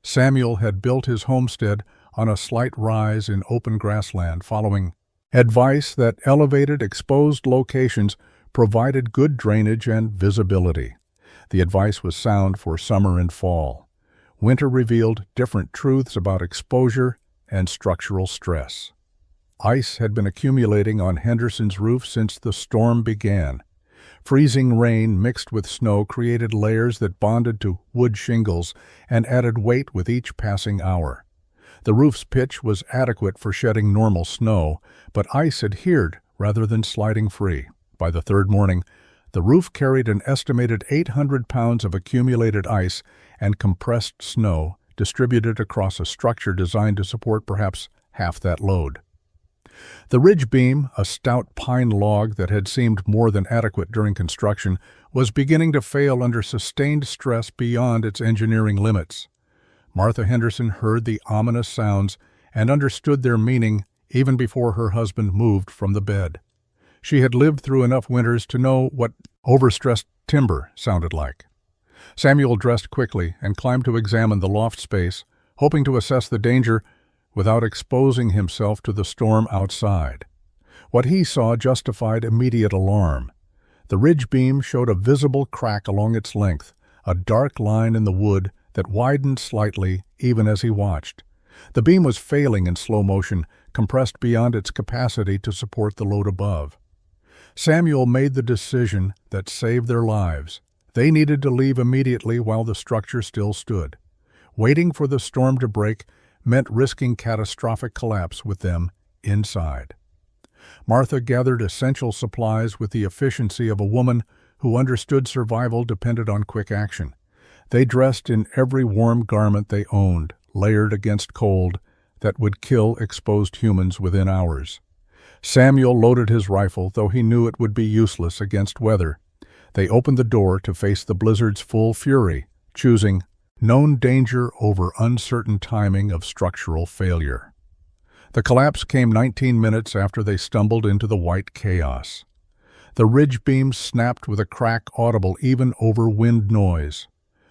Samuel had built his homestead on a slight rise in open grassland, following advice that elevated exposed locations provided good drainage and visibility. The advice was sound for summer and fall. Winter revealed different truths about exposure and structural stress. Ice had been accumulating on Henderson's roof since the storm began. Freezing rain mixed with snow created layers that bonded to wood shingles and added weight with each passing hour. The roof's pitch was adequate for shedding normal snow, but ice adhered rather than sliding free. By the third morning, the roof carried an estimated 800 pounds of accumulated ice and compressed snow distributed across a structure designed to support perhaps half that load. The ridge beam, a stout pine log that had seemed more than adequate during construction, was beginning to fail under sustained stress beyond its engineering limits. Martha Henderson heard the ominous sounds and understood their meaning even before her husband moved from the bed. She had lived through enough winters to know what overstressed timber sounded like. Samuel dressed quickly and climbed to examine the loft space, hoping to assess the danger without exposing himself to the storm outside. What he saw justified immediate alarm. The ridge beam showed a visible crack along its length, a dark line in the wood that widened slightly even as he watched. The beam was failing in slow motion, compressed beyond its capacity to support the load above. Samuel made the decision that saved their lives. They needed to leave immediately while the structure still stood. Waiting for the storm to break meant risking catastrophic collapse with them inside. Martha gathered essential supplies with the efficiency of a woman who understood survival depended on quick action. They dressed in every warm garment they owned, layered against cold that would kill exposed humans within hours. Samuel loaded his rifle, though he knew it would be useless against weather. They opened the door to face the blizzard's full fury, choosing known danger over uncertain timing of structural failure. The collapse came 19 minutes after they stumbled into the white chaos. The ridge beams snapped with a crack audible even over wind noise.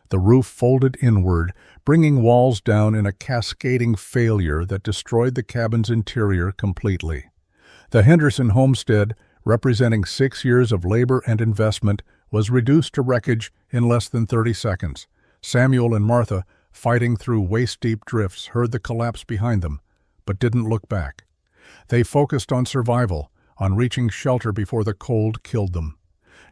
The roof folded inward, bringing walls down in a cascading failure that destroyed the cabin's interior completely. The Henderson homestead, representing 6 years of labor and investment, was reduced to wreckage in less than 30 seconds. Samuel and Martha, fighting through waist-deep drifts, heard the collapse behind them, but didn't look back. They focused on survival, on reaching shelter before the cold killed them.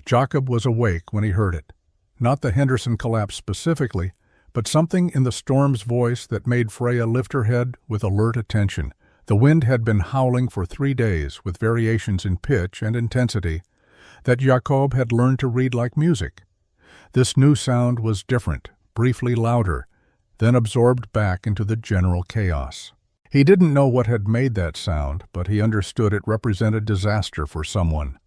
Jacob was awake when he heard it. Not the Henderson collapse specifically, but something in the storm's voice that made Freya lift her head with alert attention. The wind had been howling for 3 days, with variations in pitch and intensity that Jacob had learned to read like music. This new sound was different, briefly louder, then absorbed back into the general chaos. He didn't know what had made that sound, but he understood it represented disaster for someone.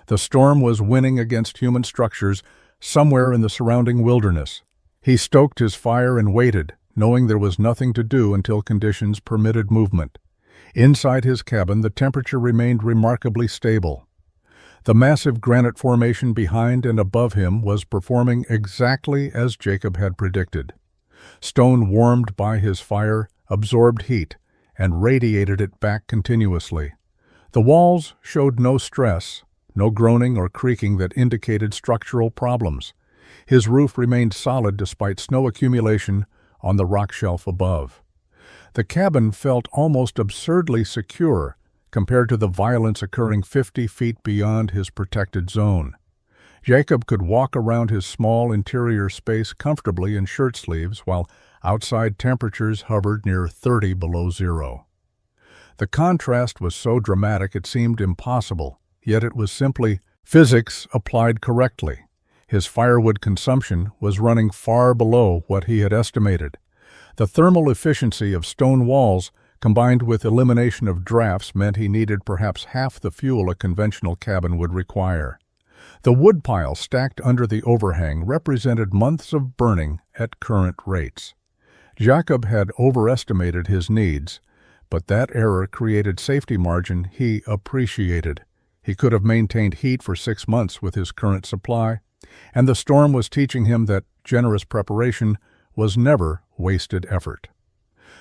The storm was winning against human structures somewhere in the surrounding wilderness. He stoked his fire and waited, knowing there was nothing to do until conditions permitted movement. Inside his cabin, the temperature remained remarkably stable. The massive granite formation behind and above him was performing exactly as Jacob had predicted. Stone warmed by his fire absorbed heat and radiated it back continuously. The walls showed no stress, no groaning or creaking that indicated structural problems. His roof remained solid despite snow accumulation on the rock shelf above. The cabin felt almost absurdly secure compared to the violence occurring 50 feet beyond his protected zone. Jacob could walk around his small interior space comfortably in shirt sleeves while outside temperatures hovered near 30 below zero. The contrast was so dramatic it seemed impossible, yet it was simply physics applied correctly. His firewood consumption was running far below what he had estimated. The thermal efficiency of stone walls, combined with elimination of drafts, meant he needed perhaps half the fuel a conventional cabin would require. The woodpile stacked under the overhang represented months of burning at current rates. Jacob had overestimated his needs, But that error created safety margin he appreciated. He could have maintained heat for 6 months with his current supply, and the storm was teaching him that generous preparation was never wasted effort.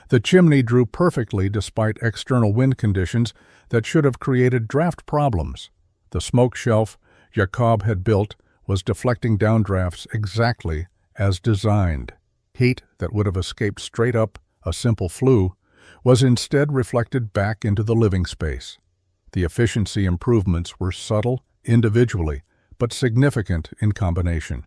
The chimney drew perfectly despite external wind conditions that should have created draft problems. The smoke shelf Jacob had built was deflecting downdrafts exactly as designed. Heat that would have escaped straight up a simple flue was instead reflected back into the living space. The efficiency improvements were subtle individually, but significant in combination.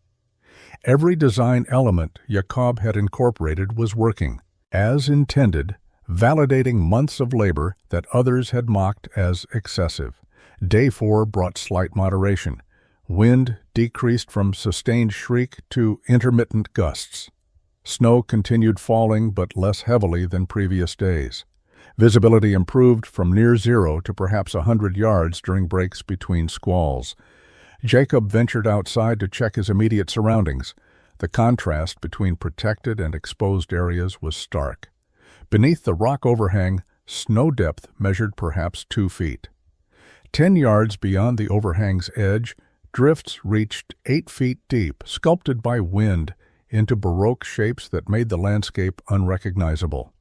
Every design element Jacob had incorporated was working, as intended, validating months of labor that others had mocked as excessive. Day 4 brought slight moderation. Wind decreased from sustained shriek to intermittent gusts. Snow continued falling, but less heavily than previous days. Visibility improved from near zero to perhaps 100 yards during breaks between squalls. Jacob ventured outside to check his immediate surroundings. The contrast between protected and exposed areas was stark. Beneath the rock overhang, snow depth measured perhaps 2 feet. 10 yards beyond the overhang's edge, drifts reached 8 feet deep, sculpted by wind into baroque shapes that made the landscape unrecognizable.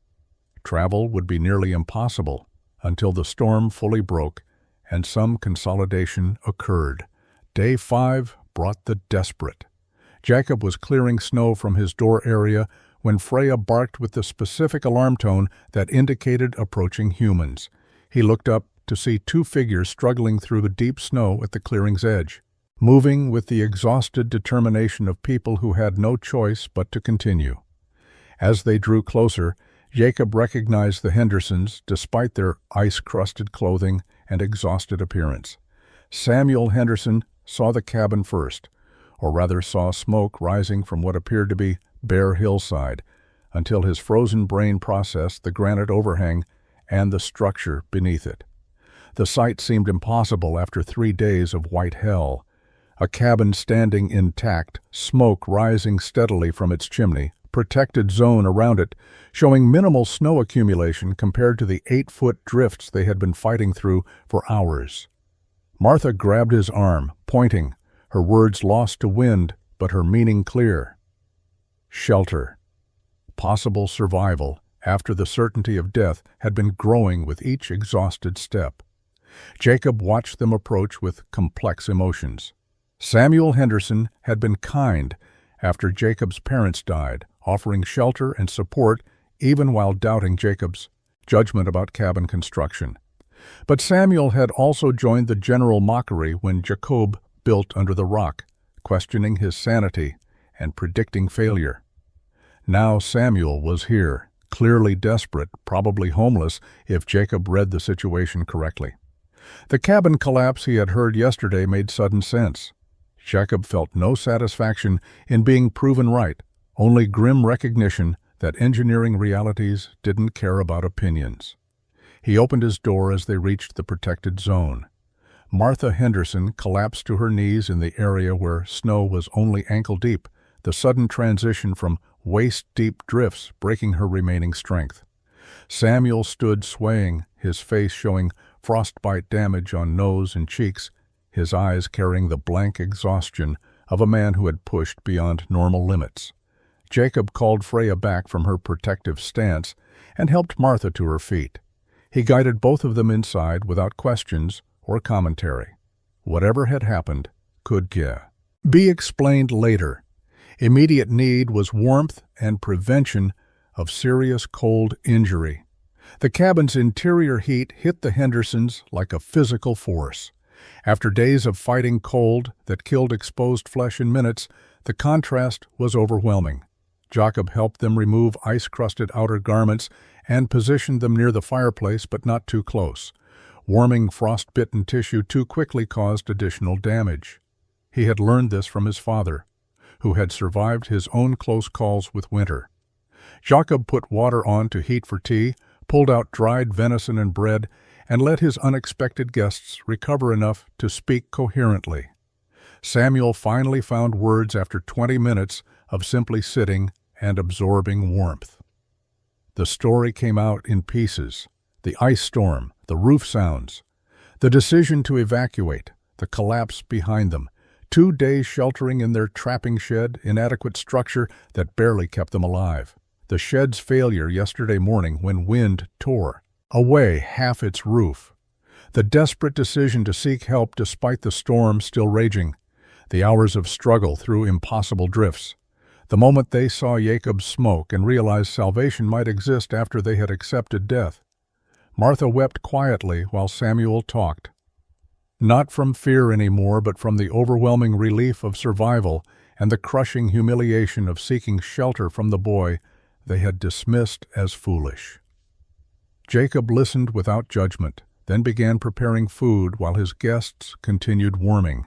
Travel would be nearly impossible until the storm fully broke and some consolidation occurred. Day 5 brought the desperate. Jacob was clearing snow from his door area when Freya barked with the specific alarm tone that indicated approaching humans. He looked up to see 2 figures struggling through the deep snow at the clearing's edge, moving with the exhausted determination of people who had no choice but to continue. As they drew closer, Jacob recognized the Hendersons despite their ice-crusted clothing and exhausted appearance. Samuel Henderson saw the cabin first, or rather saw smoke rising from what appeared to be bare hillside, until his frozen brain processed the granite overhang and the structure beneath it. The sight seemed impossible after 3 days of white hell. A cabin standing intact, smoke rising steadily from its chimney, protected zone around it, showing minimal snow accumulation compared to the 8-foot drifts they had been fighting through for hours. Martha grabbed his arm, pointing, her words lost to wind, but her meaning clear. Shelter. Possible survival after the certainty of death had been growing with each exhausted step. Jacob watched them approach with complex emotions. Samuel Henderson had been kind after Jacob's parents died, offering shelter and support even while doubting Jacob's judgment about cabin construction. But Samuel had also joined the general mockery when Jacob built under the rock, questioning his sanity and predicting failure. Now Samuel was here, clearly desperate, probably homeless if Jacob read the situation correctly. The cabin collapse he had heard yesterday made sudden sense. Jacob felt no satisfaction in being proven right, only grim recognition that engineering realities didn't care about opinions. He opened his door as they reached the protected zone. Martha Henderson collapsed to her knees in the area where snow was only ankle-deep, the sudden transition from waist-deep drifts breaking her remaining strength. Samuel stood swaying, his face showing frostbite damage on nose and cheeks, his eyes carrying the blank exhaustion of a man who had pushed beyond normal limits. Jacob called Freya back from her protective stance and helped Martha to her feet. He guided both of them inside without questions or commentary. Whatever had happened could be explained later. Immediate need was warmth and prevention of serious cold injury. The cabin's interior heat hit the Hendersons like a physical force. After days of fighting cold that killed exposed flesh in minutes, the contrast was overwhelming. Jacob helped them remove ice-crusted outer garments and positioned them near the fireplace, but not too close. Warming frost-bitten tissue too quickly caused additional damage. He had learned this from his father, who had survived his own close calls with winter. Jacob put water on to heat for tea, pulled out dried venison and bread, and let his unexpected guests recover enough to speak coherently. Samuel finally found words after 20 minutes of simply sitting and absorbing warmth. The story came out in pieces. the ice storm, the roof sounds, the decision to evacuate, the collapse behind them, 2 days sheltering in their trapping shed, inadequate structure that barely kept them alive. The shed's failure yesterday morning when wind tore away half its roof. The desperate decision to seek help despite the storm still raging. The hours of struggle through impossible drifts. The moment they saw Jacob's smoke and realized salvation might exist after they had accepted death. Martha wept quietly while Samuel talked. Not from fear anymore, but from the overwhelming relief of survival and the crushing humiliation of seeking shelter from the boy they had dismissed as foolish. Jacob listened without judgment, then began preparing food while his guests continued warming.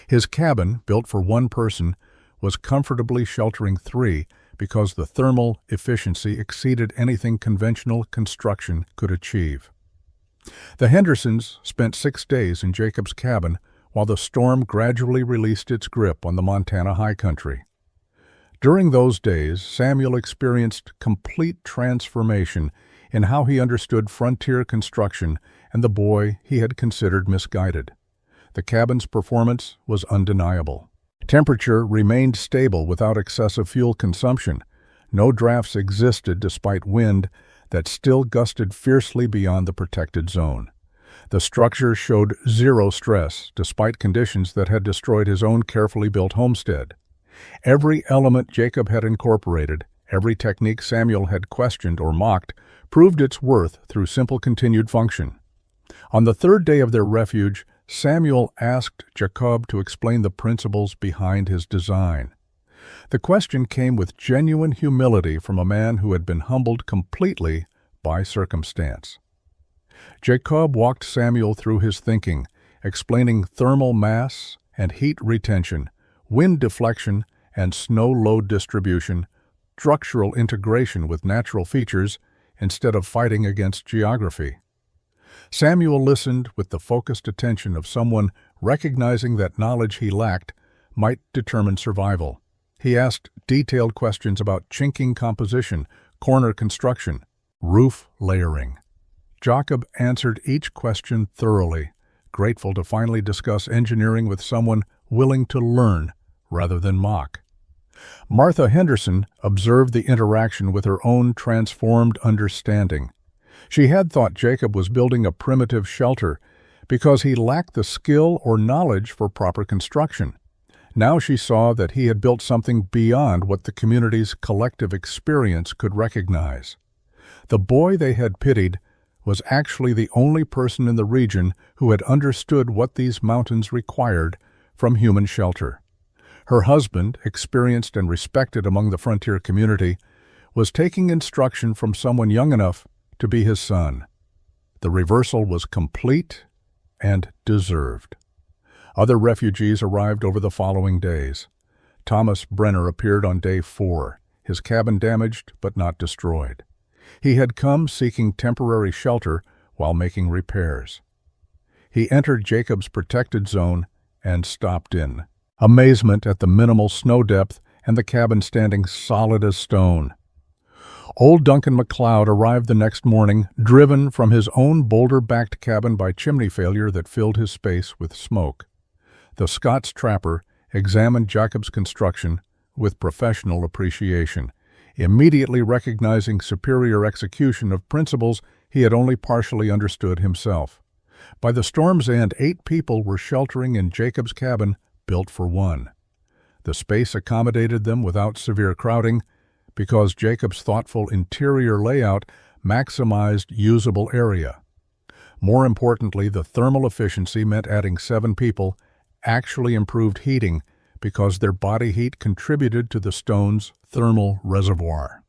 His cabin, built for 1 person, was comfortably sheltering 3 because the thermal efficiency exceeded anything conventional construction could achieve. The Hendersons spent 6 days in Jacob's cabin while the storm gradually released its grip on the Montana high country. During those days, Samuel experienced complete transformation in how he understood frontier construction and the boy he had considered misguided. The cabin's performance was undeniable. Temperature remained stable without excessive fuel consumption. No drafts existed despite wind that still gusted fiercely beyond the protected zone. The structure showed 0 stress despite conditions that had destroyed his own carefully built homestead. Every element Jacob had incorporated, every technique Samuel had questioned or mocked, proved its worth through simple continued function. On the 3rd day of their refuge, Samuel asked Jacob to explain the principles behind his design. The question came with genuine humility from a man who had been humbled completely by circumstance. Jacob walked Samuel through his thinking, explaining thermal mass and heat retention, wind deflection and snow load distribution, structural integration with natural features instead of fighting against geography. Samuel listened with the focused attention of someone recognizing that knowledge he lacked might determine survival. He asked detailed questions about chinking composition, corner construction, roof layering. Jacob answered each question thoroughly, grateful to finally discuss engineering with someone willing to learn rather than mock. Martha Henderson observed the interaction with her own transformed understanding. She had thought Jacob was building a primitive shelter because he lacked the skill or knowledge for proper construction. Now she saw that he had built something beyond what the community's collective experience could recognize. The boy they had pitied was actually the only person in the region who had understood what these mountains required from human shelter. Her husband, experienced and respected among the frontier community, was taking instruction from someone young enough to be his son. The reversal was complete and deserved. Other refugees arrived over the following days. Thomas Brenner appeared on day 4, his cabin damaged but not destroyed. He had come seeking temporary shelter while making repairs. He entered Jacob's protected zone and stopped in. Amazement at the minimal snow depth and the cabin standing solid as stone. Old Duncan McLeod arrived the next morning, driven from his own boulder-backed cabin by chimney failure that filled his space with smoke. The Scots trapper examined Jacob's construction with professional appreciation, immediately recognizing superior execution of principles he had only partially understood himself. By the storm's end, 8 people were sheltering in Jacob's cabin, built for 1. The space accommodated them without severe crowding, because Jacob's thoughtful interior layout maximized usable area. More importantly, the thermal efficiency meant adding 7 people actually improved heating because their body heat contributed to the stone's thermal reservoir.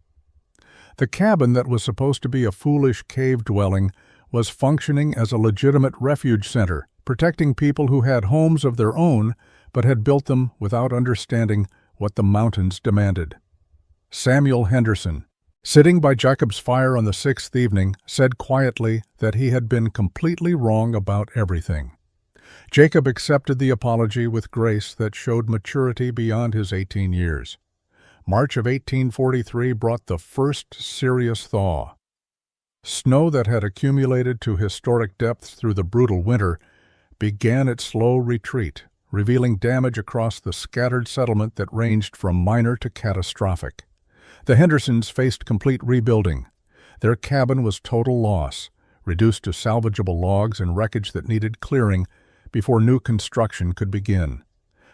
The cabin that was supposed to be a foolish cave dwelling was functioning as a legitimate refuge center, protecting people who had homes of their own but had built them without understanding what the mountains demanded. Samuel Henderson, sitting by Jacob's fire on the 6th evening, said quietly that he had been completely wrong about everything. Jacob accepted the apology with grace that showed maturity beyond his 18 years. March of 1843 brought the first serious thaw. Snow that had accumulated to historic depths through the brutal winter began its slow retreat, revealing damage across the scattered settlement that ranged from minor to catastrophic. The Hendersons faced complete rebuilding. Their cabin was total loss, reduced to salvageable logs and wreckage that needed clearing before new construction could begin.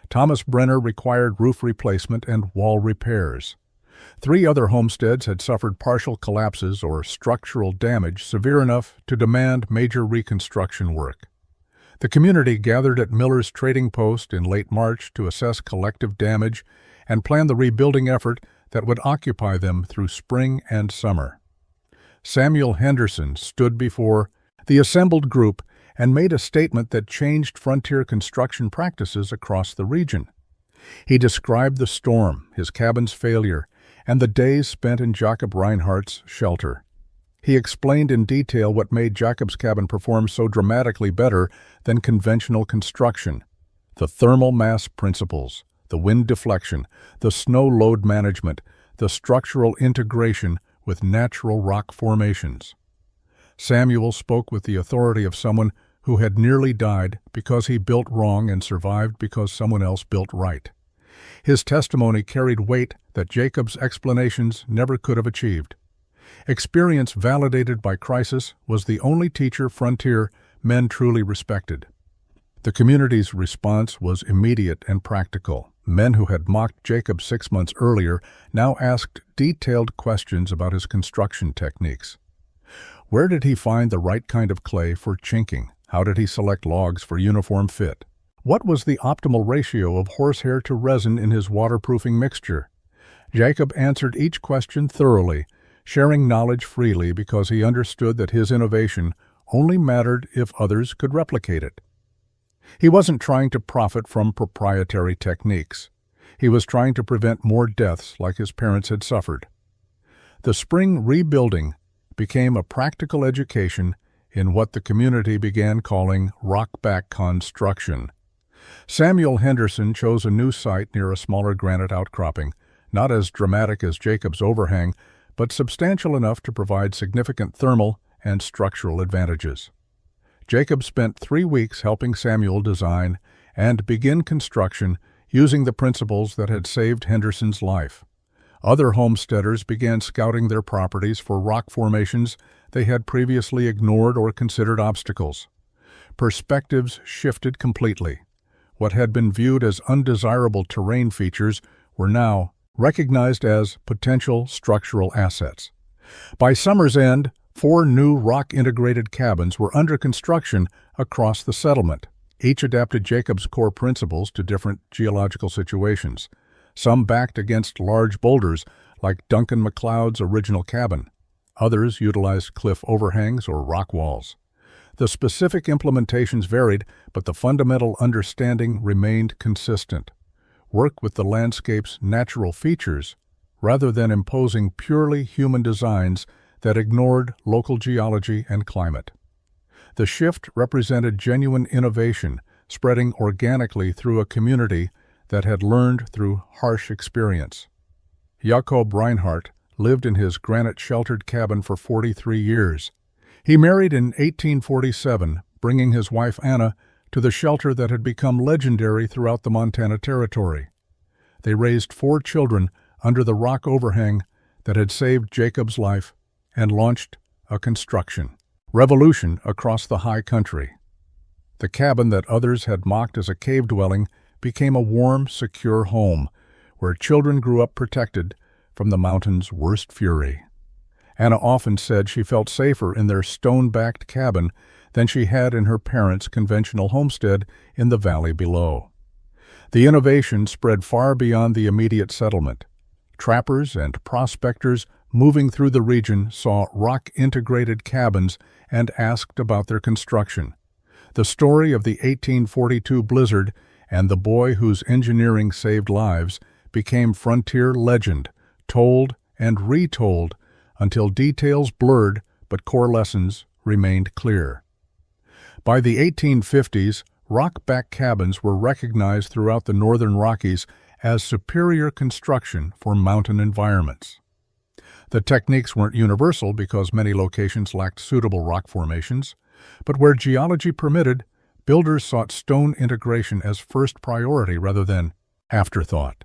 Thomas Brenner required roof replacement and wall repairs. 3 other homesteads had suffered partial collapses or structural damage severe enough to demand major reconstruction work. The community gathered at Miller's trading post in late March to assess collective damage and plan the rebuilding effort that would occupy them through spring and summer. Samuel Henderson stood before the assembled group and made a statement that changed frontier construction practices across the region. He described the storm, his cabin's failure, and the days spent in Jacob Reinhardt's shelter. He explained in detail what made Jacob's cabin perform so dramatically better than conventional construction: the thermal mass principles, the wind deflection, the snow load management, the structural integration with natural rock formations. Samuel spoke with the authority of someone who had nearly died because he built wrong and survived because someone else built right. His testimony carried weight that Jacob's explanations never could have achieved. Experience validated by crisis was the only teacher frontier men truly respected. The community's response was immediate and practical. Men who had mocked Jacob 6 months earlier now asked detailed questions about his construction techniques. Where did he find the right kind of clay for chinking? How did he select logs for uniform fit? What was the optimal ratio of horsehair to resin in his waterproofing mixture? Jacob answered each question thoroughly, sharing knowledge freely because he understood that his innovation only mattered if others could replicate it. He wasn't trying to profit from proprietary techniques. He was trying to prevent more deaths like his parents had suffered. The spring rebuilding became a practical education in what the community began calling rock-back construction. Samuel Henderson chose a new site near a smaller granite outcropping, not as dramatic as Jacob's overhang, but substantial enough to provide significant thermal and structural advantages. Jacob spent 3 weeks helping Samuel design and begin construction using the principles that had saved Henderson's life. Other homesteaders began scouting their properties for rock formations they had previously ignored or considered obstacles. Perspectives shifted completely. What had been viewed as undesirable terrain features were now recognized as potential structural assets. By summer's end, 4 new rock-integrated cabins were under construction across the settlement. Each adapted Jacob's core principles to different geological situations. Some backed against large boulders, like Duncan MacLeod's original cabin. Others utilized cliff overhangs or rock walls. The specific implementations varied, but the fundamental understanding remained consistent. Work with the landscape's natural features, rather than imposing purely human designs that ignored local geology and climate. The shift represented genuine innovation, spreading organically through a community that had learned through harsh experience. Jacob Reinhardt lived in his granite-sheltered cabin for 43 years. He married in 1847, bringing his wife Anna to the shelter that had become legendary throughout the Montana Territory. They raised 4 children under the rock overhang that had saved Jacob's life and launched a construction revolution across the high country. The cabin that others had mocked as a cave dwelling became a warm, secure home where children grew up protected from the mountain's worst fury. Anna often said she felt safer in their stone-backed cabin than she had in her parents' conventional homestead in the valley below. The innovation spread far beyond the immediate settlement. Trappers and prospectors moving through the region saw rock-integrated cabins and asked about their construction. The story of the 1842 blizzard and the boy whose engineering saved lives became frontier legend, told and retold until details blurred but core lessons remained clear. By the 1850s, rock-back cabins were recognized throughout the northern Rockies as superior construction for mountain environments. The techniques weren't universal because many locations lacked suitable rock formations, but where geology permitted, builders sought stone integration as first priority rather than afterthought.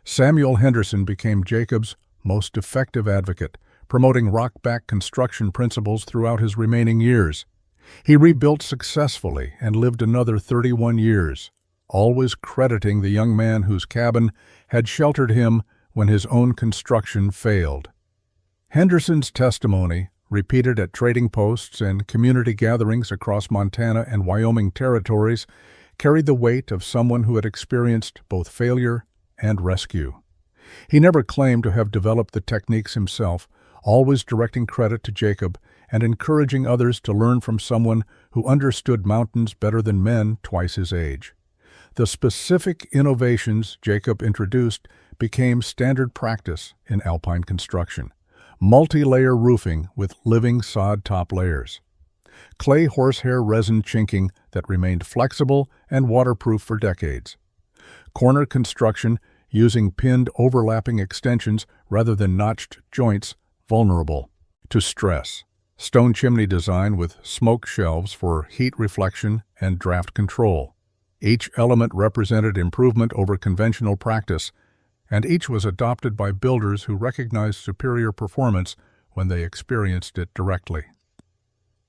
Samuel Henderson became Jacob's most effective advocate, promoting rock-backed construction principles throughout his remaining years. He rebuilt successfully and lived another 31 years, always crediting the young man whose cabin had sheltered him when his own construction failed. Henderson's testimony, repeated at trading posts and community gatherings across Montana and Wyoming territories, carried the weight of someone who had experienced both failure and rescue. He never claimed to have developed the techniques himself, always directing credit to Jacob and encouraging others to learn from someone who understood mountains better than men twice his age. The specific innovations Jacob introduced became standard practice in alpine construction. Multi-layer roofing with living sod top layers. Clay horsehair resin chinking that remained flexible and waterproof for decades. Corner construction using pinned overlapping extensions rather than notched joints vulnerable to stress. Stone chimney design with smoke shelves for heat reflection and draft control. Each element represented improvement over conventional practice, and each was adopted by builders who recognized superior performance when they experienced it directly.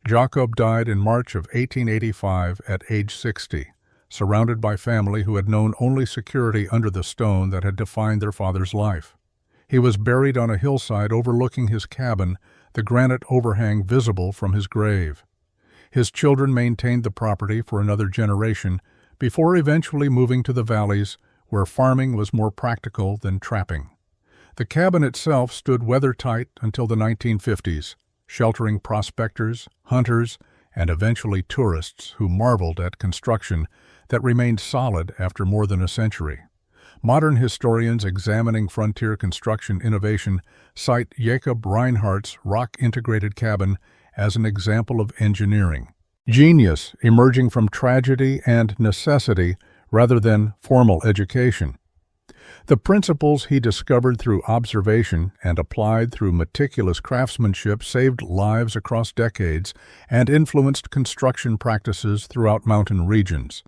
Jacob died in March of 1885 at age 60, surrounded by family who had known only security under the stone that had defined their father's life. He was buried on a hillside overlooking his cabin, the granite overhang visible from his grave. His children maintained the property for another generation before eventually moving to the valleys where farming was more practical than trapping. The cabin itself stood weather-tight until the 1950s, sheltering prospectors, hunters, and eventually tourists who marveled at construction that remained solid after more than a century. Modern historians examining frontier construction innovation cite Jacob Reinhardt's rock-integrated cabin as an example of engineering genius emerging from tragedy and necessity rather than formal education. The principles he discovered through observation and applied through meticulous craftsmanship saved lives across decades and influenced construction practices throughout mountain regions.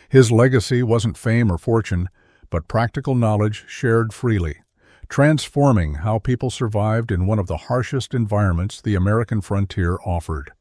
His legacy wasn't fame or fortune, but practical knowledge shared freely, transforming how people survived in one of the harshest environments the American frontier offered.